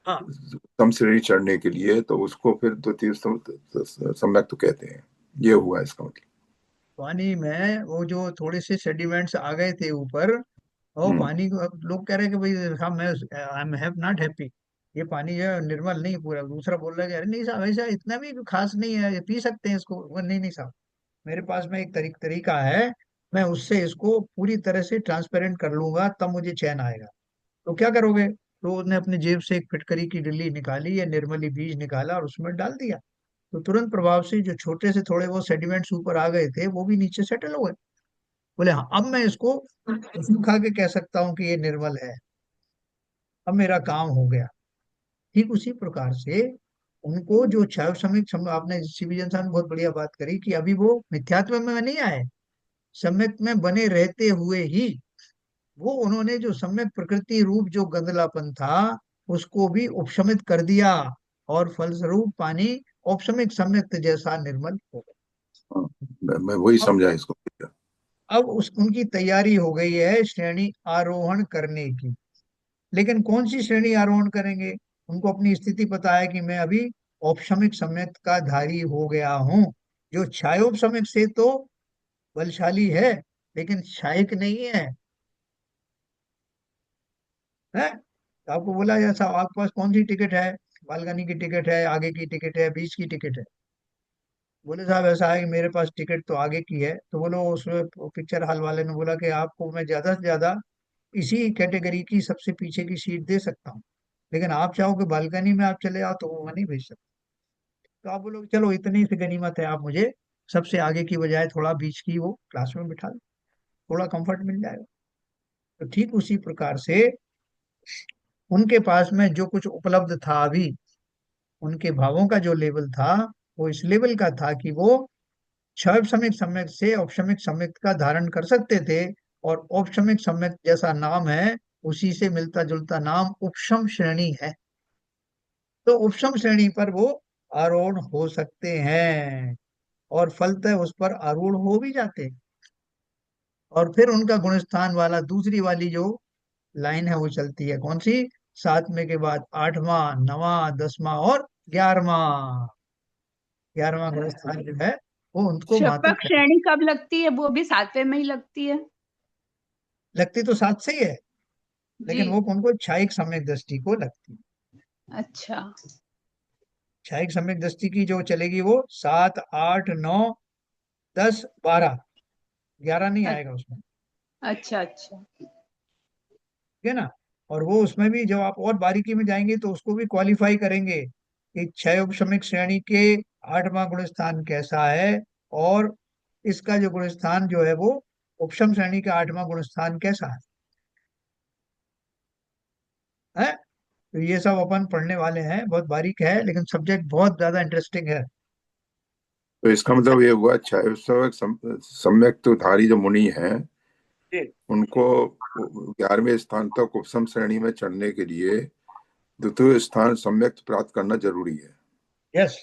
हाँ। उत्तम श्रेणी चढ़ने के लिए, तो उसको फिर द्वितीय सम्यक तो कहते हैं। ये हुआ इसका मतलब। पानी में वो जो थोड़े से सेडिमेंट्स आ गए थे ऊपर, और हम्म। पानी को अब लोग कह रहे हैं कि भाई साहब मैं I am have not happy, ये पानी जो है निर्मल नहीं पूरा। दूसरा बोल रहा है कि अरे नहीं साहब ऐसा इतना भी खास नहीं है, ये पी सकते हैं इसको। वो नहीं नहीं साहब, मेरे पास में एक तरीका है, मैं उससे इसको पूरी तरह से ट्रांसपेरेंट कर लूंगा, तब मुझे चैन आएगा। तो क्या करोगे? तो उसने अपनी जेब से एक फिटकरी की डिल्ली निकाली या निर्मली बीज निकाला और उसमें डाल दिया। तो तुरंत प्रभाव से जो छोटे से थोड़े वो सेडिमेंट्स ऊपर आ गए थे वो भी नीचे सेटल हो गए। बोले हाँ, अब मैं इसको खा के कह सकता हूँ कि ये निर्मल है, अब मेरा काम हो गया। ठीक उसी प्रकार से उनको जो क्षय समित आपने शिवजन साहब ने बहुत बढ़िया बात करी कि अभी वो मिथ्यात्व में नहीं आए, सम्यक में बने रहते हुए ही वो उन्होंने जो सम्यक प्रकृति रूप जो गंदलापन था उसको भी उपशमित कर दिया, और फलस्वरूप पानी औपशमिक सम्यक जैसा निर्मल हो गया। हाँ, मैं वही अब समझा इसको। अब उस उनकी तैयारी हो गई है श्रेणी आरोहण करने की। लेकिन कौन सी श्रेणी आरोहण करेंगे? उनको अपनी स्थिति पता है कि मैं अभी औपशमिक सम्यक का धारी हो गया हूं, जो क्षायोपशमिक से तो बलशाली है लेकिन क्षायक नहीं है। है तो आपको बोला जैसा आपके पास कौन सी टिकट है, बालकनी की टिकट है, आगे की टिकट है, बीच की टिकट है? बोले साहब ऐसा है कि मेरे पास टिकट तो आगे की है। तो बोलो उस पिक्चर हॉल वाले ने बोला कि आपको मैं ज्यादा से ज्यादा इसी कैटेगरी की सबसे पीछे की सीट दे सकता हूँ, लेकिन आप चाहो कि बालकनी में आप चले आओ तो वो मैं नहीं भेज सकता। तो आप बोलोगे चलो इतनी सी गनीमत है, आप मुझे सबसे आगे की बजाय थोड़ा बीच की वो क्लास में बिठा दो, थोड़ा कंफर्ट मिल जाएगा। तो ठीक उसी प्रकार से उनके पास में जो कुछ उपलब्ध था अभी, उनके भावों का जो लेवल था वो इस लेवल का था कि वो क्षय सम्यक से औपशमिक सम्यक का धारण कर सकते थे। और औपशमिक सम्यक जैसा नाम है उसी से मिलता जुलता नाम उपशम श्रेणी है। तो उपशम श्रेणी पर वो आरोहण हो सकते हैं। और फलतः उस पर आरूढ़ हो भी जाते। और फिर उनका गुणस्थान वाला दूसरी वाली जो लाइन है वो चलती है, कौन सी? सातवें के बाद आठवां, नवां, दसवां और 11वां। 11वां गुणस्थान जो है वो उनको मात्र शपक श्रेणी कब लगती है? वो भी 7वें में ही लगती है। लगती तो सात से ही है, जी। लेकिन वो उनको क्षायिक सम्यक दृष्टि को लगती है। अच्छा क्षायिक सम्यक दृष्टि की जो चलेगी वो 7, 8, 9, 10, 12, 11 नहीं आएगा उसमें। अच्छा अच्छा। ठीक है ना? और वो उसमें भी जब आप और बारीकी में जाएंगे तो उसको भी क्वालिफाई करेंगे कि क्षय उपशमिक श्रेणी के 8वां गुण स्थान कैसा है, और इसका जो गुण स्थान जो है वो उपशम श्रेणी का 8वां गुण स्थान कैसा है। तो ये सब अपन पढ़ने वाले हैं, बहुत बारीक है, लेकिन सब्जेक्ट बहुत ज्यादा इंटरेस्टिंग है। तो इसका मतलब ये हुआ छाया सम्यक तो धारी जो मुनि हैं जी। उनको 11वें स्थान तक उपसम श्रेणी में चढ़ने के लिए द्वितीय स्थान सम्यक प्राप्त करना जरूरी है। यस।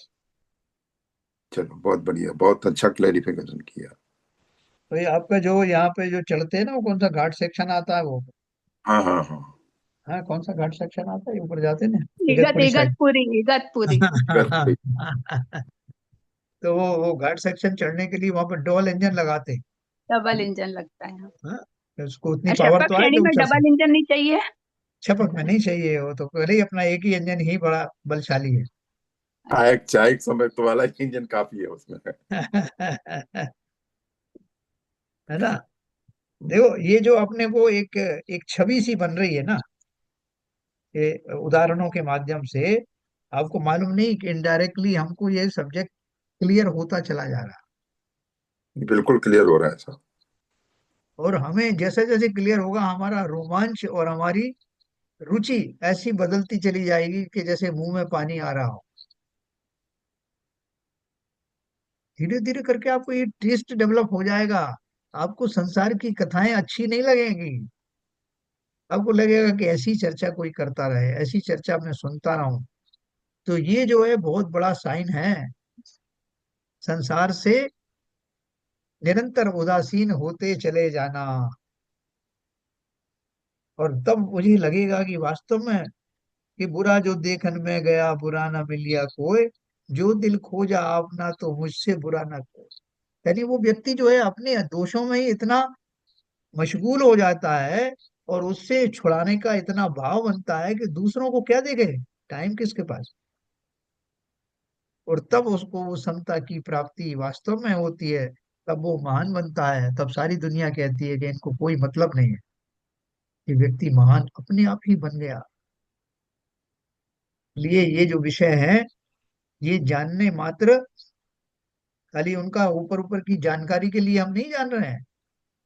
चलो बहुत बढ़िया, बहुत अच्छा क्लैरिफिकेशन किया। तो ये आपका जो यहाँ पे जो चढ़ते हैं ना, वो कौन सा घाट सेक्शन आता है वो? हाँ हाँ हाँ। हाँ, कौन सा घाट सेक्शन आता है? ऊपर जाते हैं ना, इगत इगतपुरी साइड। इगतपुरी इगतपुरी। तो वो घाट सेक्शन चढ़ने के लिए वहां पर डबल इंजन लगाते। डबल इंजन लगता है। हाँ, तो उसको उतनी और पावर शपक तो आए श्रेणी कि में ऊंचा से। डबल इंजन नहीं चाहिए। छपक में नहीं चाहिए, वो तो पहले ही अपना एक ही इंजन ही बड़ा बलशाली हाँ, अच्छा। एक चाय समय तो वाला इंजन काफी है उसमें। है। है ना? देखो, ये जो अपने को एक एक छवि सी बन रही है ना, ये उदाहरणों के माध्यम से, आपको मालूम नहीं कि इनडायरेक्टली हमको ये सब्जेक्ट क्लियर होता चला जा रहा बिल्कुल क्लियर हो रहा है सर। है। और हमें जैसे जैसे क्लियर होगा, हमारा रोमांच और हमारी रुचि ऐसी बदलती चली जाएगी कि जैसे मुंह में पानी आ रहा हो। धीरे धीरे करके आपको ये टेस्ट डेवलप हो जाएगा। आपको संसार की कथाएं अच्छी नहीं लगेंगी। आपको लगेगा कि ऐसी चर्चा कोई करता रहे, ऐसी चर्चा मैं सुनता रहूं। तो ये जो है बहुत बड़ा साइन है। संसार से निरंतर उदासीन होते चले जाना। और तब मुझे लगेगा कि वास्तव में कि बुरा जो देखन में गया, बुरा ना मिलिया कोई, जो दिल खोजा आपना तो मुझसे बुरा ना कोई। यानी वो व्यक्ति जो है अपने दोषों में ही इतना मशगूल हो जाता है, और उससे छुड़ाने का इतना भाव बनता है कि दूसरों को क्या देखे, टाइम किसके पास। और तब उसको वो समता की प्राप्ति वास्तव में होती है। तब वो महान बनता है। तब सारी दुनिया कहती है कि इनको कोई मतलब नहीं है, ये व्यक्ति महान अपने आप ही बन गया। लिए ये जो विषय है, ये जानने मात्र, खाली उनका ऊपर ऊपर की जानकारी के लिए हम नहीं जान रहे हैं।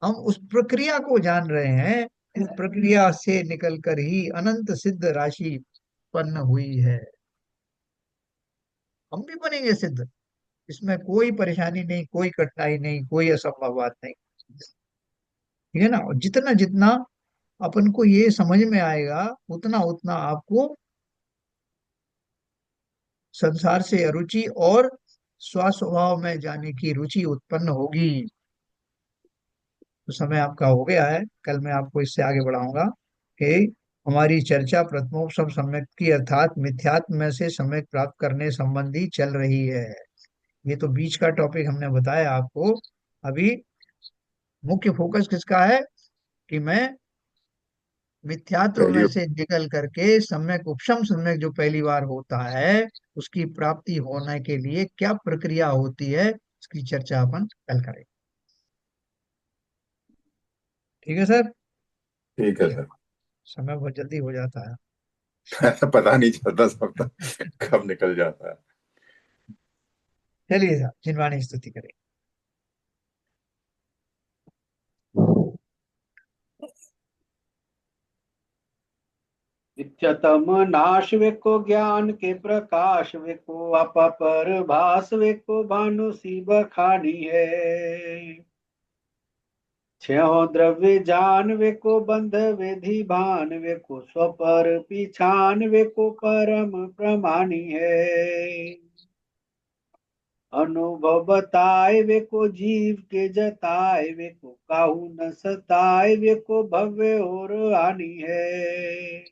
हम उस प्रक्रिया को जान रहे हैं। इस प्रक्रिया से निकलकर ही अनंत सिद्ध राशि उत्पन्न हुई है। हम भी बनेंगे सिद्ध। इसमें कोई परेशानी नहीं, कोई कठिनाई नहीं, कोई असंभव बात नहीं। ठीक है ना? और जितना जितना अपन को ये समझ में आएगा, उतना उतना आपको संसार से अरुचि और स्वस्वभाव में जाने की रुचि उत्पन्न होगी। तो समय आपका हो गया है। कल मैं आपको इससे आगे बढ़ाऊंगा कि हमारी चर्चा प्रथमोपसम सम्यक की अर्थात मिथ्यात्व में से सम्यक प्राप्त करने संबंधी चल रही है। ये तो बीच का टॉपिक हमने बताया आपको। अभी मुख्य फोकस किसका है कि मैं मिथ्यात्व पहली में से निकल करके सम्यक उपशम सम्यक जो पहली बार होता है, उसकी प्राप्ति होने के लिए क्या प्रक्रिया होती है, इसकी चर्चा अपन कल करेंगे। ठीक है सर? ठीक है सर। समय बहुत जल्दी हो जाता है। पता नहीं चलता सब कब निकल जाता है। चलिए साहब, जिनवाणी स्तुति करें। नित्यतम नाश वेको ज्ञान के प्रकाश वेको आपा पर भास वेको भानु सी बखानी है। छहो द्रव्य जान वेको बंध विधि भान वेको स्वपर पिछान वेको परम प्रमाणी है। अनुभव बताए वे को जीव के जताए वे को काहू न सताए वे को भव्य और हानि है।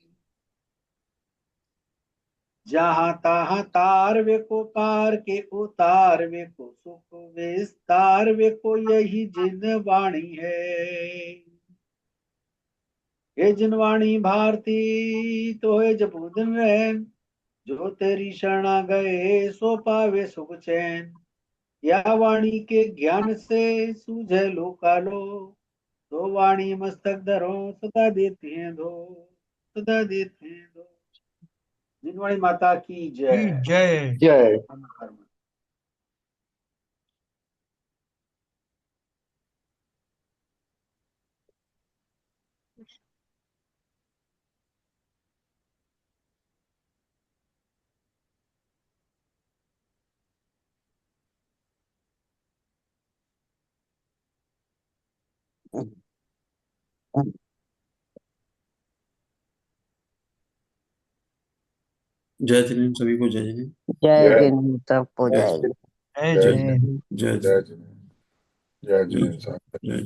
जहां तहां तार वे को पार के उतार वे को सुख विस्तार वे को यही जिन वाणी है। ये जिनवाणी भारती तो है जपूदन रहन, जो तेरी शरणा गए सो पावे सुख चैन। या वाणी के ज्ञान से सूझे लोकालो, तो वाणी मस्तक धरो सदा देते हैं दो, सदा देते हैं दो। जिनवाणी माता की जय। जय। जय। जय जिनेन्द्र, सभी को जय जिनेन्द्र। जय जय जिन सबको जय जय। जय जय जय। जय जय जय जय जय जय साहब। जय।